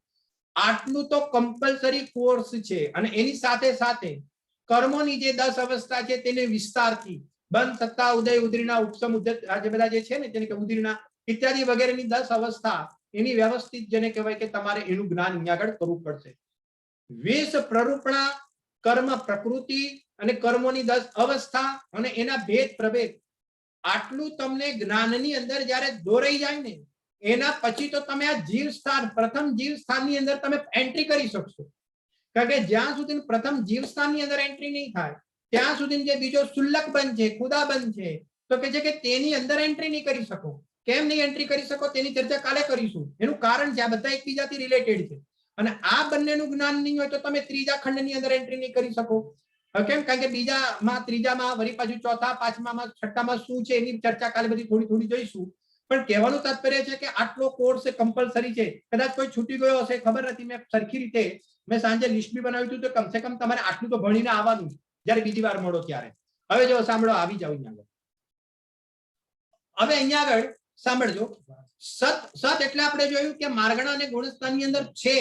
આટલું તો કમ્પલસરી કોર્સ છે. અને એની સાથે સાથે કર્મોની જે 10 અવસ્થા છે તેને વિસ્તારથી બંધ, સત્તા, ઉદય, ઉદરીના, ઉપસમ, ઉદ્યત, આ જે બધા જે છે ને જેને કે ઉદરીના ઇત્યાદિ વગેરેની 10 અવસ્થા એની વ્યવસ્થિત જેને કહેવાય કે તમારે એનું જ્ઞાન અહીંયા આગળ કરવું પડશે. 20 પ્રરૂપણા, કર્મ પ્રકૃતિ અને કર્મોની 10 અવસ્થા અને એના ભેદ પ્રભેદ, આટલું તમને જ્ઞાનની અંદર જ્યારે દોરાઈ જાય ને એના પછી તો તમે આ જીવ સ્થાન, પ્રથમ જીવ સ્થાનની અંદર તમે એન્ટ્રી કરી શકશો. કારણ કે જ્યાં સુધી પ્રથમ જીવ સ્થાનની અંદર એન્ટ્રી નહીં થાય ત્યાં સુધી જે બીજો શુલ્લક બંધ છે, ખુદા બંધ છે, તો કે છે કે તેની અંદર એન્ટ્રી નહીં કરી શકો. કેમ નહીં એન્ટ્રી કરી શકો તેની ચર્ચા કાલે કરીશું. એનું કારણ છે આ બધા એકબીજાથી રિલેટેડ છે. અને આ બંનેનું જ્ઞાન નહીં હોય તો તમે ત્રીજા ખંડની અંદર એન્ટ્રી નહીં કરી શકો. કેમ? કારણ કે બીજામાં, ત્રીજામાં, વળી પાછું ચોથા, પાંચમામાં, છઠ્ઠામાં શું છે એની ચર્ચા કાલે બધી થોડી થોડી જોઈશું. પણ કહેવાનું તાત્પર્ય છે કે આટલો કોર્સ કમ્પલસરી છે. કદાચ કોઈ છૂટી ગયો હશે, ખબર નથી, મેં સરખી રીતે મેં સાંજે લિસ્ટ બી બનાવ્યું હતું તો કમસે કમ તમારે આટલું તો ભણીને આવવાનું જયારે બીજી વાર મળો ત્યારે. હવે જો સાંભળો, આવી જાવ અહીંયા આગળ. હવે અહીંયા આગળ સાંભળજો, સત એટલે આપણે જોયું કે માર્ગણા અને ગુણસ્થાનની અંદર છે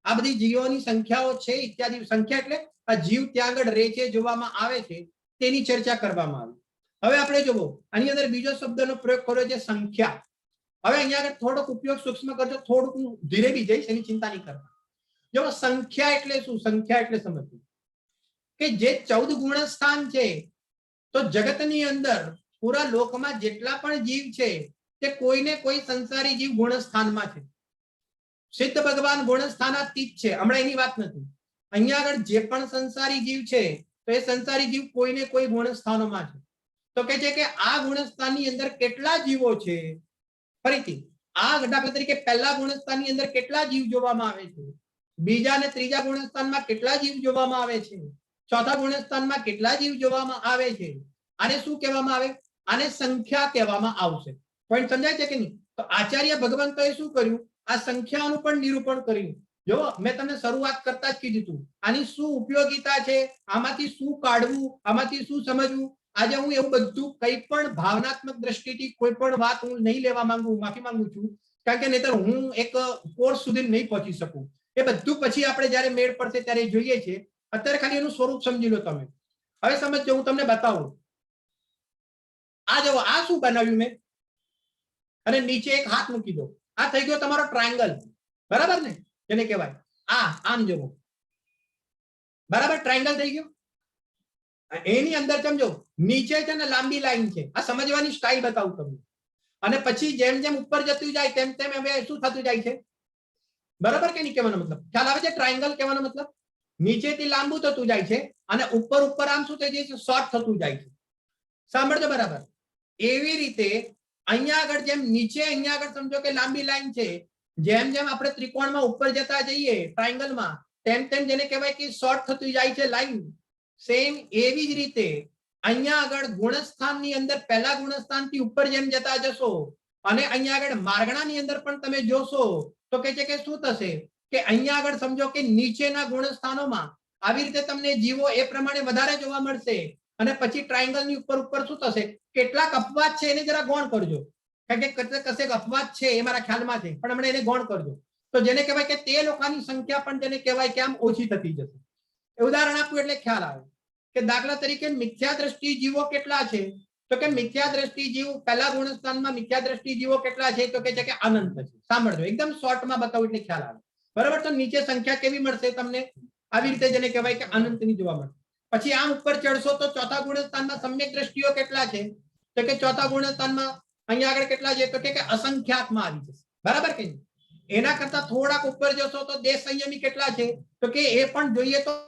આ બધી જીવોની સંખ્યાઓ છે ઇત્યાદિ. સંખ્યા એટલે આ જીવ ત્યાં આગળ રહે છે, જોવામાં આવે છે, તેની ચર્ચા કરવામાં આવી. હવે આપણે જોવો આની અંદર બીજો શબ્દનો પ્રયોગ કર્યો છે સંખ્યા. હવે અહીંયા આગળ થોડોક ઉપયોગ સૂક્ષ્મ કરજો, થોડુંક હું ધીરે બી જઈશ, એની ચિંતા નહીં કરતા. જો સંખ્યા એટલે શું? સંખ્યા એટલે સમજવું કે જે 14 ગુણસ્થાન છે તો જગતની અંદર પૂરા લોકમાં જેટલા પણ જીવ છે તે કોઈને કોઈ સંસારી જીવ ગુણસ્થાનમાં છે. સિદ્ધ ભગવાન ગુણસ્થાનાતીત છે. હમણાં એની વાત નથી. અહીંયા આગળ જે પણ સંસારી જીવ છે તો એ સંસારી જીવ કોઈને કોઈ ગુણસ્થાનોમાં છે. તો કે છે કે આ ગુણસ્થાનની અંદર કેટલા જીવો છે, ફરીથી આ દાખલા તરીકે પહેલા ગુણસ્થાનની અંદર કેટલા જીવ જોવામાં આવે છે, બીજા અને ત્રીજા ગુણસ્થાનમાં કેટલા જીવ જોવામાં આવે છે, ચોથા ગુણસ્થાનમાં કેટલા જીવ જોવામાં આવે છે, આને શું કહેવામાં આવે, આને સંખ્યા કહેવામાં આવશે. પોઈન્ટ સમજાય છે કે નહીં? તો આચાર્ય ભગવંતોએ શું કર્યું, આ સંખ્યાઓનું પણ નિરૂપણ કર્યું. જો મેં તમને શરૂઆત કરતા જ કીધું હતું આની શું ઉપયોગિતા છે, આમાંથી શું કાઢવું, આમાંથી શું સમજવું. આજે હું એવું બધું કંઈ પણ ભાવનાત્મક દ્રષ્ટિથી કોઈ પણ વાત હું નહીં લેવા માંગુ, માફી માંગુ છું, કારણ કે નહીતર હું એક કોર્સ સુધી નહીં પહોંચી શકું. એ બધું પછી આપણે જ્યારે મેળ પડશે ત્યારે જોઈએ છે. અત્યારે ખાલી એનું સ્વરૂપ સમજી લો તમે. હવે સમજો, હું તમને બતાવું. આ જો આ શું બનાવ્યું મેં, અને નીચે એક હાથ મૂકી દો. આ થઈ ગયો તમારો ટ્રાયંગલ, બરાબર ને? જેને કહેવાય આમ જુઓ, બરાબર? ટ્રાયંગલ થઈ ગયો. એની અંદર સમજો નીચે છે ને લાંબી લાઈન છે. આ સમજવાની સ્ટાઇલ બતાવું તમને. અને પછી જેમ જેમ ઉપર જતું જાય તેમ તેમ હવે શું થતું જાય છે, બરાબર કે નહીં? કહેવાનો મતલબ ખ્યાલ આવે છે? ટ્રાયંગલ કહેવાનો મતલબ નીચેથી લાંબુ થતું જાય છે અને ઉપર ઉપર આમ શું થઈ જાય છે, શોર્ટ થતું જાય છે. સાંભળજો બરાબર. એવી રીતે અહીંયા આગળ જેમ નીચે અહીંયા આગળ સમજો કે લાંબી લાઈન છે, જેમ જેમ આપણે ત્રિકોણમાં ઉપર જતા જઈએ ટ્રાયંગલમાં, તેમ તેમ જેને કહેવાય કે શોર્ટ થતું જાય છે લાઈન. સેમ એવી જ રીતે અહીંયા આગળ ગુણસ્થાનની અંદર પહેલા ગુણસ્થાનથી ઉપર જેમ જતા જશો અને અહીંયા આગળ માર્ગણાની અંદર પણ તમે જોશો તો કે છે કે શું થશે કે અહીંયા આગળ સમજો કે નીચેના ગુણસ્થાનોમાં આવી રીતે તમને જીવો એ પ્રમાણે વધારે જોવા મળશે. અને પછી ટ્રાયંગલની ઉપર ઉપર શું થશે, કેટલાક અપવાદ છે એને જરા ગૌણ કરજો, કારણ કે કશેક અપવાદ છે એ મારા ખ્યાલમાં છે, પણ હમણાં એને ગૌણ કરજો. તો જેને કહેવાય કે તે લોકોની સંખ્યા પણ જેને કહેવાય કે આમ ઓછી થતી જશે. ઉદાહરણ આપવું એટલે ખ્યાલ આવે કે દાખલા તરીકે મિથ્યા દ્રષ્ટિ જીવો કેટલા છે, તો કે મિથ્યા દ્રષ્ટિ જીવ પહેલા ગુણસ્થાનમાં મિથ્યા દ્રષ્ટિ જીવો કેટલા છે, તો કે છે કે અનંત છે. સાંભળજો, એકદમ શોર્ટમાં બતાવું એટલે ખ્યાલ આવે, બરાબર? તો નીચે સંખ્યા કેવી મળશે તમને, આવી રીતે જેને કહેવાય કે અનંતની જોવા મળશે. પછી આમ ઉપર ચડશો તો ચોથા ગુણસ્થાનમાં સમ્યક દ્રષ્ટિઓ કેટલા છે, તો કે ચોથા ગુણસ્થાનમાં અહીંયા આગળ કેટલા છે, તો કે અસંખ્યાતમાં આવી જશે, બરાબર કે નહીં? એના કરતા થોડાક ઉપર જશો તો દેશ સંયમી કેટલા છે, તો કે એ પણ જોઈએ તો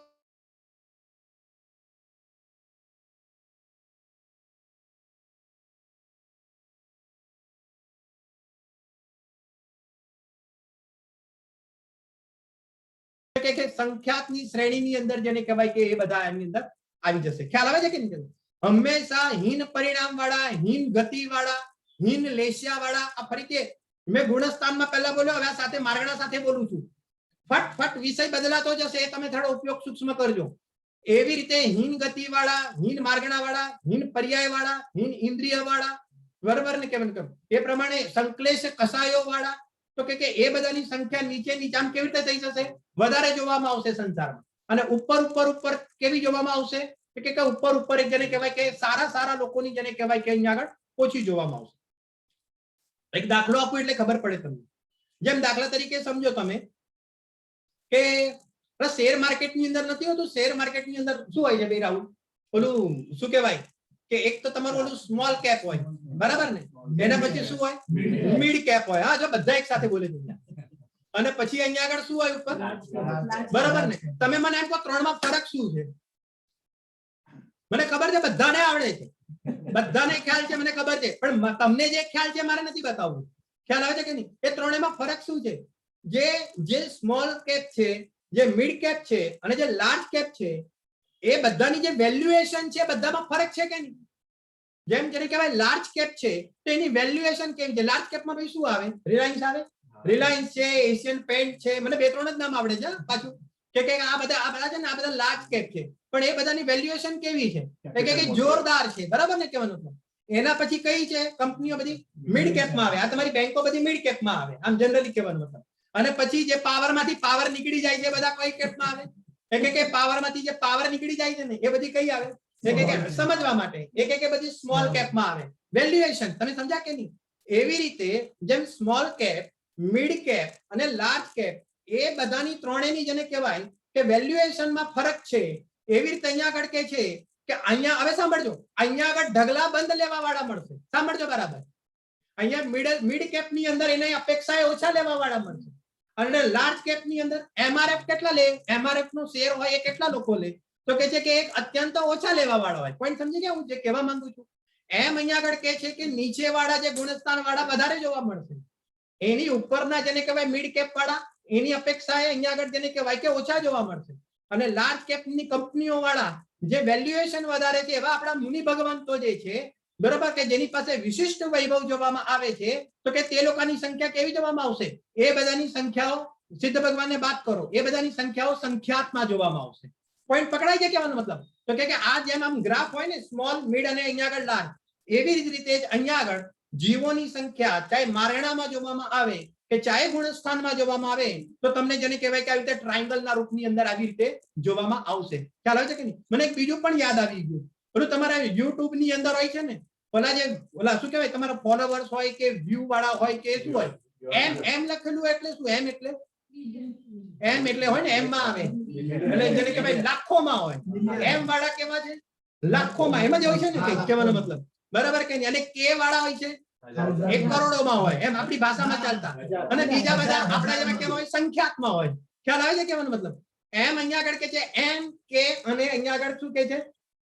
સંખ્યાતની શ્રેણીની અંદર જેને કહેવાય કે એ બધા એની અંદર આવી જશે. ખ્યાલ આવે છે કે નહીં? હંમેશા હીન પરિણામ વાળા, હીન ગતિ વાળા, હીન લેશિયા વાળા, આ ફરીથી મેં ગુણસ્થાનમાં પહેલા બોલ્યો, હવે સાથે માર્ગણા સાથે બોલું છું. ફટ વિષય બદલાતો જશે, એ તમે થોડો ઉપયોગ સૂક્ષ્મ કરજો. એવી રીતે હીન ગતિ વાળા, હીન માર્ગણા વાળા, હીન પર્યાય વાળા, હીન ઇન્દ્રિય વાળા, બરાબર ને? કેમ એ પ્રમાણે સંકલેશ કસાયો વાળા, તો કે એ બધાની સંખ્યા નીચે આમ કેવી રીતે થઈ જશે, વધારે જોવામાં આવશે સંસારમાં. અને ઉપર ઉપર ઉપર કેવી જોવામાં આવશે, કે ઉપર ઉપર એક જેને કહેવાય કે સારા લોકોની જેને કહેવાય કે અહીંયા આગળ ઓછી જોવામાં આવશે. એક દાખલો આપું એટલે ખબર પડે તમને. જેમ દાખલા તરીકે સમજો તમે કે શેર માર્કેટની અંદર નથી હોતું, શેર માર્કેટની અંદર શું હોય છે ભાઈ રાહુલ, ઓલું શું કહેવાય કે એક તો તમારું ઓલું સ્મોલ કેપ હોય, બરાબર ને? એના પછી શું હોય, મિડ કેપ હોય. હા, જો બધા એક સાથે બોલે છે. અને પછી અહીંયા આગળ શું હોય ઉપર, બરાબર ને? તમે મને એમ કહો ત્રણમાં ફરક શું છે? મને ખબર છે બધાને આવડે છે, બધાને ખ્યાલ છે, મને ખબર છે, પણ તમને જે ખ્યાલ છે મારે નથી બતાવવું. ખ્યાલ આવે છે કે નહીં? એ ત્રણેયમાં ફરક શું છે? જે સ્મોલ કેપ છે, જે મિડ કેપ છે અને જે લાર્જ કેપ છે, એ બધાની જે વેલ્યુએશન છે બધામાં ફરક છે કે નહીં? જેમ જેને કહેવાય લાર્જ કેપ છે તો એની વેલ્યુએશન કેવી છે? લાર્જ કેપમાં ભાઈ શું આવે? રિલાયન્સ આવે, રિલાયન્સ છે, એશિયન પેન્ટ છે, મને બે ત્રણ જ નામ આવડે છે પાછું, કે આ બધા છે ને, આ બધા લાર્જ કેપ છે, પણ એ બધાની વેલ્યુએશન કેવી છે? કે જોરદાર છે, બરાબર ને? કહેવાનું. એના પછી કઈ છે કંપનીઓ બધી મિડ કેપમાં આવે. આ તમારી બેંકો બધી મિડ કેપમાં આવે, આમ જનરલી કહેવાનું મતલબ. અને પછી જે પાવરમાંથી પાવર નીકળી જાય છે બધા કઈ કેપમાં આવે? કે પાવરમાંથી જે પાવર નીકળી જાય છે ને એ બધી કઈ આવે? સમજવા માટે એક બધી સ્મોલ કેપમાં આવે. વેલ્યુએશન તમે સમજ્યા કે નહીં? એવી રીતે જેમ સ્મોલ કેપ, મિડ કેપ અને લાર્જ કેપ, એ બધાની ત્રણેયની જેને કહેવાય કે વેલ્યુએશનમાં ફરક છે. એવી રીતે અહીંયા આગળ કે છે કે અહીંયા હવે સાંભળજો, અહીંયા આગળ ઢગલા બંધ લેવા વાળા મળશે. સાંભળજો બરાબર. અહીંયા મિડ કેપ ની અંદર એને અપેક્ષાએ ઓછા લેવા વાળા મળશે. અને લાર્જ કેપ ની અંદર એમઆરએફ કેટલા લે? એમઆરએફ નો શેર હોય એ કેટલા લોકો લે? તો કે છે કે એક અત્યંત ઓછા લેવા વાળા હોય. પોઈન્ટ સમજી ગયા હું જે કહેવા માંગુ છું? એમ અહીંયા આગળ કહે છે કે નીચેવાળા જે ગુણસ્થાન વાળા વધારે જોવા મળશે, એની ઉપરના જેને કહેવાય મિડ કેપ વાળા એની અપેક્ષાએ અહીંયા આગળ જેને કહેવાય કે ઓછા જોવા મળશે. અને લાર્જ કેપની કંપનીઓ વાળા જે વેલ્યુએશન વધારે છે એવા આપણા મુનિ ભગવંતો જે છે, બરોબર, કે જેની પાસે વિશિષ્ટ વૈભવ જોવામાં આવે છે, તો કે તે લોકોની સંખ્યા કેવી જોવામાં આવશે? એ બધાની સંખ્યાઓ સિદ્ધ ભગવાનને વાત કરો, એ બધાની સંખ્યાઓ સંખ્યાતમાં જોવામાં આવશે. પોઈન્ટ પકડાઈ જાય? કહેવાનો મતલબ તો કે આ જેમ આમ ગ્રાફ હોય ને, સ્મોલ, મિડ અને અહીંયા આગળ લાર્જ, એવી જ રીતે જ અહીંયા આગળ જીવોની સંખ્યા ચાહે મારણામાં જોવામાં આવે કે ચાહે ગુણસ્થાનમાં જોવામાં આવે, તો તમને જેને કહેવાય કે આવી રીતે ટ્રાયંગલના રૂપની અંદર આવી રીતે જોવામાં આવશે. ખ્યાલ આવે છે કે નહીં? મને એક બીજું પણ યાદ આવી ગયું, પેલું તમારા યુટ્યુબ ની અંદર હોય છે ને, ઓલા જે ઓલા શું કહેવાય તમારા ફોલોવર્સ હોય કે વ્યૂ વાળા હોય કે શું હોય, એમ લખેલું એટલે શું? એમ એટલે હોય ને, એમ માં આવે એટલે જેને કહેવાય લાખોમાં હોય. એમ વાળા કેવા છે? લાખોમાં. એમ જ હોય છે ને કહેવાનો મતલબ, બરાબર કે નહીં? અને કે વાળા હોય છે 1 કરોડોમાં હોય, એમ આપણી ભાષામાં ચાલતા. અને બીજા બધા આપણા જેવા કેવા હોય? સંખ્યાતમાં હોય. ખ્યાલ આવે છે કહેવાનો મતલબ? એમ અહીંયા આગળ કે છે એમ, કે અને અહીંયા આગળ શું કે છે?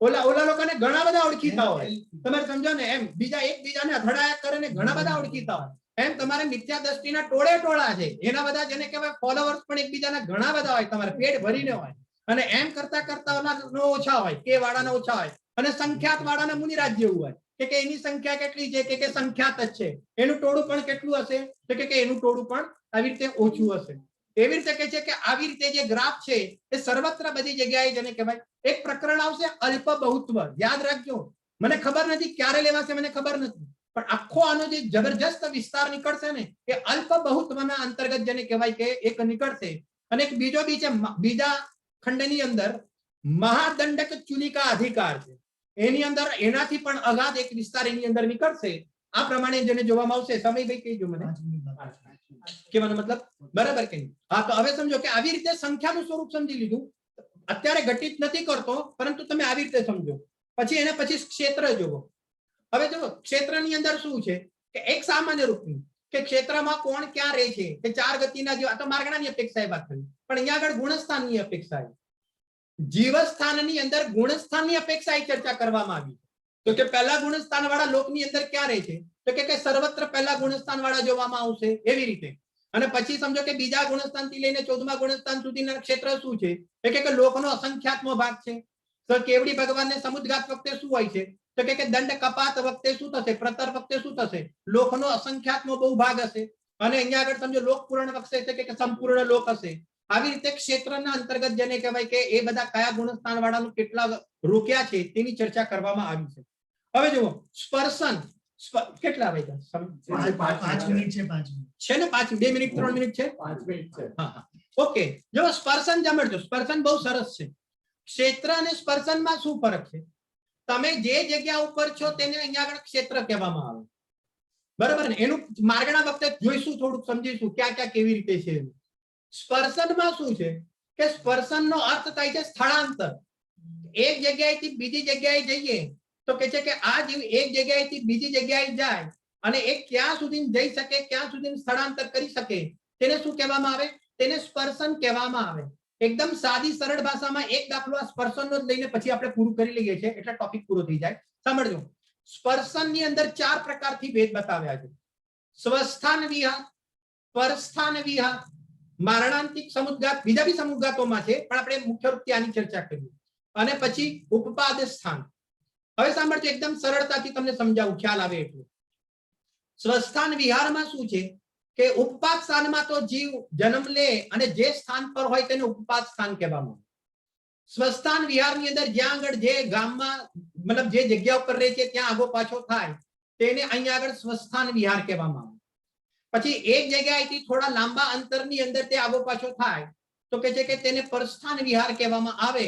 ઓલા લોકોને ઘણા બધા ઓળખીતા હોય. તમે સમજો ને, એમ બીજા એકબીજાને અથડાયા કરે ને ઘણા બધા ઓળખીતા હોય. એમ તમારે મિથ્યા દ્રષ્ટિના ટોળે ટોળા છે, એના બધા જેને કહેવાય ફોલોવર્સ પણ એકબીજાના ઘણા બધા હોય, તમારે પેટ ભરીને હોય. અને એમ કરતા કરતા ઓલા ઓછા હોય, કે વાળાના ઓછા હોય, અને સંખ્યાત વાળાના મુનિરાજ જેવું હોય કે એની સંખ્યા કેટલી છે કે સંખ્યાત જ છે. એનું ટોળું પણ કેટલું હશે? તો કે એનું ટોળું પણ આવી રીતે ઓછું હશે. એવી રીતે કે છે કે આવી રીતે જે ગ્રાફ છે એ સર્વત્ર બધી જગ્યાએ જેને કહેવાય એક પ્રકરણ આવશે અલ્પ બહુત્વ. યાદ રાખજો, મને ખબર નથી ક્યારે લેવાશે, મને ખબર નથી, પણ આખો આનો જે જબરજસ્ત વિસ્તાર નીકળશે ને એ અલ્પ બહુત્વના અંતર્ગત જેને કહેવાય કે એક નીકળશે. અને એક બીજો બી છે, બીજા ખંડની અંદર મહાદંડક ચુલિકા અધિકાર છે, એની અંદર એનાથી પણ અગાધ એક વિસ્તાર એની અંદર નીકળશે. આ પ્રમાણે જેને જોવામાં આવશે. સમય ભાઈ કહીજો મને, કહેવાનો મતલબ બરાબર કે નહીં? હા, તો હવે સમજો કે આવી રીતે સંખ્યાનું સ્વરૂપ સમજી લીધું. અત્યારે ઘટિત નથી કરતો, પરંતુ તમે આવી રીતે સમજો. પછી એને પછી ક્ષેત્ર જોવો. હવે જો ક્ષેત્રની અંદર શું છે કે એક સામાન્ય રૂપનું કે ક્ષેત્રમાં કોણ ક્યાં રહે છે, કે 4 ગતિના જેવા, તો માર્ગણાની અપેક્ષાએ વાત કરી, પણ અહીંયા આગળ ગુણસ્થાનની અપેક્ષાએ, જીવસ્થાનની અંદર ગુણસ્થાનની અપેક્ષાએ ચર્ચા કરવામાં આવી. તો કે પહેલા ગુણસ્થાન વાળા લોકની અંદર ક્યાં રહે છે? તો કે સર્વત્ર પહેલા ગુણસ્થાન વાળા જોવામાં આવશે. એવી રીતે. અને પછી સમજો કે બીજા ગુણસ્થાન થી લઈને 14મા ગુણસ્થાન સુધીના ક્ષેત્ર શું છે? કે લોકનો અસંખ્યાતમો ભાગ છે. તો કેવડી ભગવાનને સમુદ્રઘાત વખતે શું હોય છે? તો કે દંડ કપાત વખતે શું થશે? પ્રતર વખતે શું થશે? લોકનો અસંખ્યાતમો બહુ ભાગ હશે. અને અહીંયા આગળ સમજો લોક પૂર્ણ વખતે કે સંપૂર્ણ લોક હશે. આવી રીતે ક્ષેત્રના અંતર્ગત જેને કહેવાય કે એ બધા કયા ગુણસ્થાન વાળાનું કેટલા રોક્યા છે તેની ચર્ચા કરવામાં આવી છે. હવે જુઓ સ્પર્શન. કેટલા વાગ્યા? 5 મિનિટ છે. 5 મિનિટ છે ને? 5, 2 મિનિટ 3 મિનિટ છે? 5 મિનિટ છે. હા, ઓકે. જો સ્પર્શન જમણજો, સ્પર્શન બહુ સરસ છે. ક્ષેત્ર અને સ્પર્શનમાં શું ફરક છે? તમે જે જગ્યા ઉપર છો તેને અહીંયા આગળ ક્ષેત્ર કહેવામાં આવે, બરાબર ને? એનું માર્ગણા વખતે જોઈશું, થોડુંક સમજીશું ક્યાં ક્યાં કેવી રીતે છે. સ્પર્શનમાં શું છે કે સ્પર્શનનો અર્થ થાય છે સ્થળાંતર. એક જગ્યાએથી બીજી જગ્યાએ જઈએ તો કે છે કે આ જીવ એક જગ્યાએથી બીજી જગ્યાએ જાય અને એ ક્યાં સુધી જઈ શકે, ક્યાં સુધી સ્થળાંતર કરી શકે, તેને શું કહેવામાં આવે? તેને સ્પર્શન કહેવામાં આવે. એકદમ સાદી સરળ ભાષામાં એક દાખલો આ સ્પર્શનનો જ લઈને પછી આપણે પૂરું કરી લઈએ છીએ, એટલે ટોપિક પૂરો થઈ જાય. સાંભળજો, સ્પર્શનની અંદર 4 પ્રકારથી ભેદ બતાવ્યા છે. સ્વસ્થાન વિહાર, પરસ્થાન વિહાર, મારણાંતિક સમુદ્ઘાત, બીજા બી સમુદ્ઘાતોમાં છે પણ આપણે મુખ્ય રૂપથી આની ચર્ચા કરીએ. અને પછી ઉપપાદ સ્થાન. હવે સાંભળજો, એકદમ સરળતાથી તમને સમજાવું, ખ્યાલ આવે એટલું. સ્વસ્થાન વિહારમાં શું છે કે ઉપપાદ સ્થાનમાં તો જીવ જન્મ લે અને જે સ્થાન પર હોય તેને ઉપપાદ સ્થાન કહેવામાં આવે. સ્વસ્થાન વિહારની અંદર જ્યાં આગળ જે ગામમાં મતલબ જે જગ્યા ઉપર રહે છે ત્યાં આગો પાછો થાય તેને અહીંયા આગળ સ્વસ્થાન વિહાર કહેવામાં આવે. પછી એક જગ્યાએથી થોડા લાંબા અંતરની અંદર તે આગો પાછો થાય તો કે છે કે તેને પરસ્થાન વિહાર કહેવામાં આવે.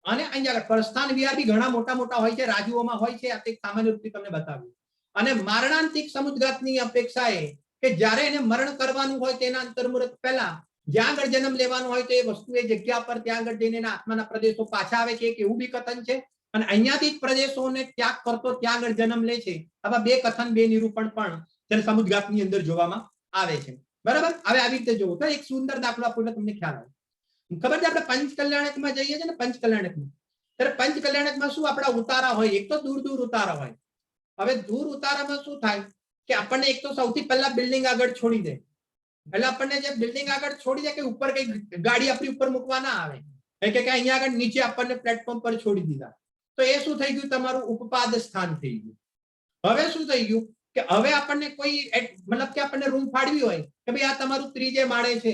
અને અહીંયા આગળ પરસ્થાન વિહાર બી ઘણા મોટા મોટા હોય છે, રાજ્યોમાં હોય છે. આ એક સામાન્ય રૂપથી તમને બતાવ્યું. અને મારણાંતિક સમુદ્ઘાતની અપેક્ષાએ કે જ્યારે એને મરણ કરવાનું હોય તેના અંતર્મુહૂર્ત પહેલા જ્યાં આગળ જન્મ લેવાનો હોય તો એ વસ્તુ એ જગ્યા પર ત્યાં આગળ જઈને આત્માના પ્રદેશો પાછા આવે છે, એક એવું બી કથન છે. અને અહીંયાથી જ પ્રદેશોને ત્યાગ કરતો ત્યાં આગળ જન્મ લે છે. આવા 2 કથન, 2 નિરૂપણ પણ તેને સમુદ્ઘાતની અંદર જોવામાં આવે છે. બરાબર? હવે આવી રીતે જોવો તો એક સુંદર દાખલો આપું એટલે તમને ખ્યાલ આવે. ખબર છે, આપણે પંચકલ્યાણકમાં જઈએ છીએ ને, પંચકલ્યાણકમાં, ત્યારે પંચકલ્યાણકમાં શું આપણા ઉતારા હોય? એક તો દૂર દૂર ઉતારા હોય. હવે દૂર ઉતારામાં શું થાય કે આપણને એક તો સૌથી પહેલા બિલ્ડિંગ આગળ છોડી દે, એટલે આપણને જે બિલ્ડિંગ આગળ છોડી દે કે ઉપર કઈ ગાડી આપણી ઉપર મૂકવા ના આવે, કે અહીંયા આગળ નીચે આપણને પ્લેટફોર્મ પર છોડી દીધા, તો એ શું થઈ ગયું, તમારું ઉપપાદ સ્થાન થઈ ગયું. હવે શું થઈ ગયું કે હવે આપણને કોઈ મતલબ કે આપણને રૂમ ફાળવી હોય કે ભાઈ આ તમારું ત્રીજે માળે છે,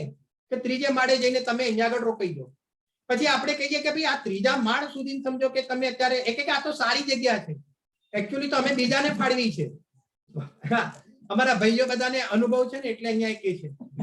કે ત્રીજે માળે જઈને તમે અહીંયા આગળ રોકાઈ જાઓ. પછી આપણે કહીએ કે ભાઈ આ ત્રીજા માળ સુધી સમજો કે તમે અત્યારે એક આ તો સારી જગ્યા છે, એકચ્યુઅલી તો અમે બીજાને ફાળવી છે. અમારા ભાઈઓ બધાને અનુભવ છે ને એટલે અહીંયા કે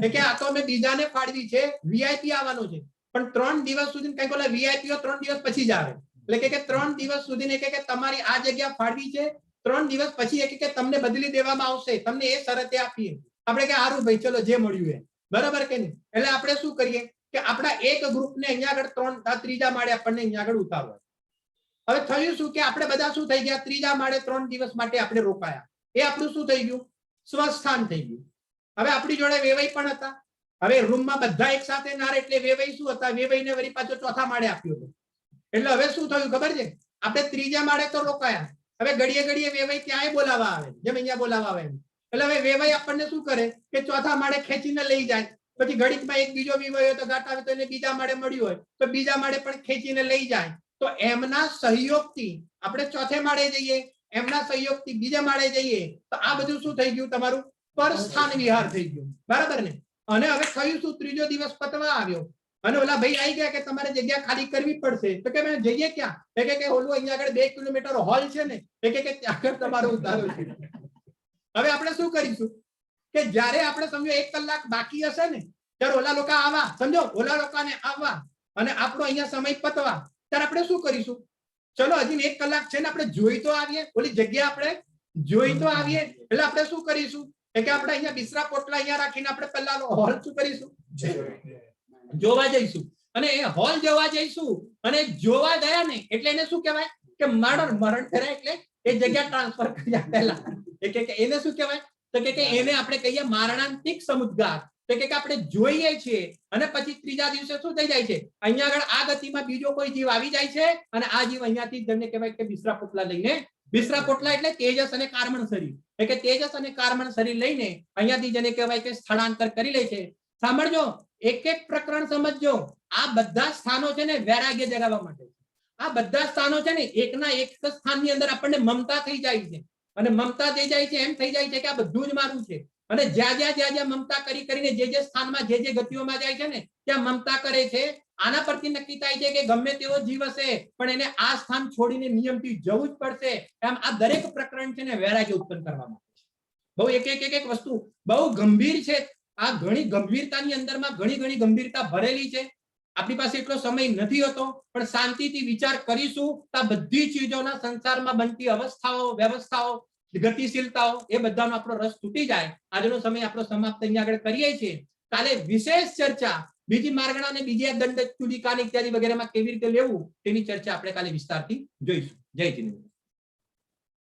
છે કે આ તો અમે બીજાને ફાળવી છે, વીઆઈપી આવવાનો છે, પણ 3 દિવસ સુધી કઈક ઓલા વીઆઈપીઓ 3 દિવસ પછી જ આવે, એટલે કે 3 દિવસ સુધી કે તમારી આ જગ્યા ફાળવી છે, 3 દિવસ પછી કે તમને બદલી દેવામાં આવશે, તમને એ શરતે આપીએ. આપણે કે હારું ભાઈ ચલો જે મળ્યું એ બરાબર કે નહીં. એટલે આપણે શું કરીએ કે આપણા એક ગ્રુપને અહીંયા આગળ ત્રીજા માળે આપણને અહીંયા આગળ ઉતારવા. હવે થયું શું કે આપણે બધા શું થઈ ગયા, ત્રીજા માળે 3 દિવસ માટે આપણે રોકાયા, એ આપણું શું થઈ ગયું, સ્વસ્થાન થઈ ગયું. હવે આપણી જોડે વેવાઈ પણ હતા, હવે રૂમમાં બધા એક સાથે ના રહે એટલે વેવાઈ શું હતા, વેવાઈને વળી પાછો ચોથા માળે આપ્યો હતો. એટલે હવે શું થયું ખબર છે, આપણે ત્રીજા માળે તો રોકાયા, હવે ઘડીએ ઘડીએ વેવાઈ ત્યાંય બોલાવા આવે, જેમ અહીંયા બોલાવા આવે એમ. એટલે હવે વેવાઈ આપણને શું કરે કે ચોથા માળે ખેંચીને લઈ જાય, પછી ઘડીકમાં એક બીજો વેવાઈ હોય તો ગાંઠ આવે તો એને બીજા માળે મળ્યું હોય તો બીજા માળે પણ ખેંચીને લઈ જાય. તો એમના સહયોગથી આપણે ચોથે માળે જઈએ, એમના સહયોગથી બીજા માળે જઈએ, તો આ બધું શું થઈ ગયું, તમારું પરસ્થાન વિહાર થઈ ગયું, બરાબર ને. અને હવે થયું શું, ત્રીજો દિવસ પતવા આવ્યો અને ઓલા ભાઈ આવી ગયા કે તમારે જગ્યા ખાલી કરવી પડશે, તો કે મેં જઈએ ક્યાં, કે ઓલું અહીંયા આગળ 2 કિલોમીટર હોલ છે ને, કે ત્યાં આગળ તમારો ઉતારો છે. હવે આપણે શું કરીશું કે જ્યારે આપણે સમજો 1 કલાક બાકી હશે ને ત્યારે ઓલા લોકો આવવા, સમજો ઓલા લોકોને આવવા અને આપણો અહીંયા સમય પતવા, ત્યારે આપણે શું કરીશું, ચલો હજી 1 કલાક છે ને આપણે જોઈ તો આવીએ, ઓલી જગ્યા આપણે જોઈ તો આવીએ. એટલે આપણે શું કરીશું કે આપણે અહીંયા બિસરા પોટલા અહીંયા રાખીને આપણે પહેલા હોલ શું કરીશું, જોવા જઈશું. અને એ હોલ જોવા જઈશું અને જોવા ગયા ને એટલે એને શું કહેવાય કે મરણ કરે, એટલે એ જગ્યા ટ્રાન્સફર કર્યા પહેલા એને શું કહેવાય, તો કે એને આપણે કહીએ મારણાંતિક સમુદ્ગાર. તો કે આપણે જોઈએ છીએ અને પછી ત્રીજા દિવસે શું થઈ જાય છે, અહીંયા આગળ આ ગતિમાં બીજો કોઈ જીવ આવી જાય છે અને આ જીવ અહીંયાથી જેને કહેવાય કે બિસરા પોટલા લઈને, બિસરા પોટલા એટલે તેજસ અને કાર્મણ શરીર, એટલે કે તેજસ અને કાર્મણ શરીર લઈને અહીંયાથી જેને કહેવાય કે સ્થળાંતર કરી લે છે. સાંભળજો, એક એક પ્રકરણ સમજજો. આ બધા સ્થાનો છે ને વૈરાગ્ય જગાવવા માટે, આ બધા સ્થાનો છે ને એકના એક સ્થાનની અંદર આપણને મમતા થઈ જાય છે અને મમતા થઈ જાય છે, એમ થઈ જાય છે કે આ બધું જ મારું છે. અને જ્યાં જ્યાં મમતા કરીને જે સ્થાનમાં જે ગતિઓમાં જાય છે ને ત્યાં મમતા કરે છે. આના પરથી નક્કી થાય છે કે ગમે તેવો જીવ હશે પણ એને આ સ્થાન છોડીને નિયમથી જવું જ પડશે. એમ આ દરેક પ્રકરણ છે ને વૈરાગ્ય ઉત્પન્ન કરવા માટે છે. બહુ એક વસ્તુ બહુ ગંભીર છે. આ ઘણી ગંભીરતાની અંદરમાં ઘણી ગંભીરતા ભરેલી છે. આપણી પાસે એટલો સમય નથી હોતો, પણ શાંતિથી વિચાર કરીશું તો આ બધી ચીજોના સંસારમાં બનતી અવસ્થાઓ, વ્યવસ્થાઓ, ગતિશીલતાઓ એ બધાનો આપણો રસ તૂટી જાય. આજનો સમય આપણો સમાપ્ત અહીંયા આગળ કરીએ છીએ. કાલે વિશેષ ચર્ચા બીજી માર્ગણા અને બીજી દંડ ચુલિકા ઇત્યાદિ વગેરેમાં કેવી રીતે લેવું તેની ચર્ચા આપણે કાલે વિસ્તારથી જોઈશું. જય જિનેન્દ્ર.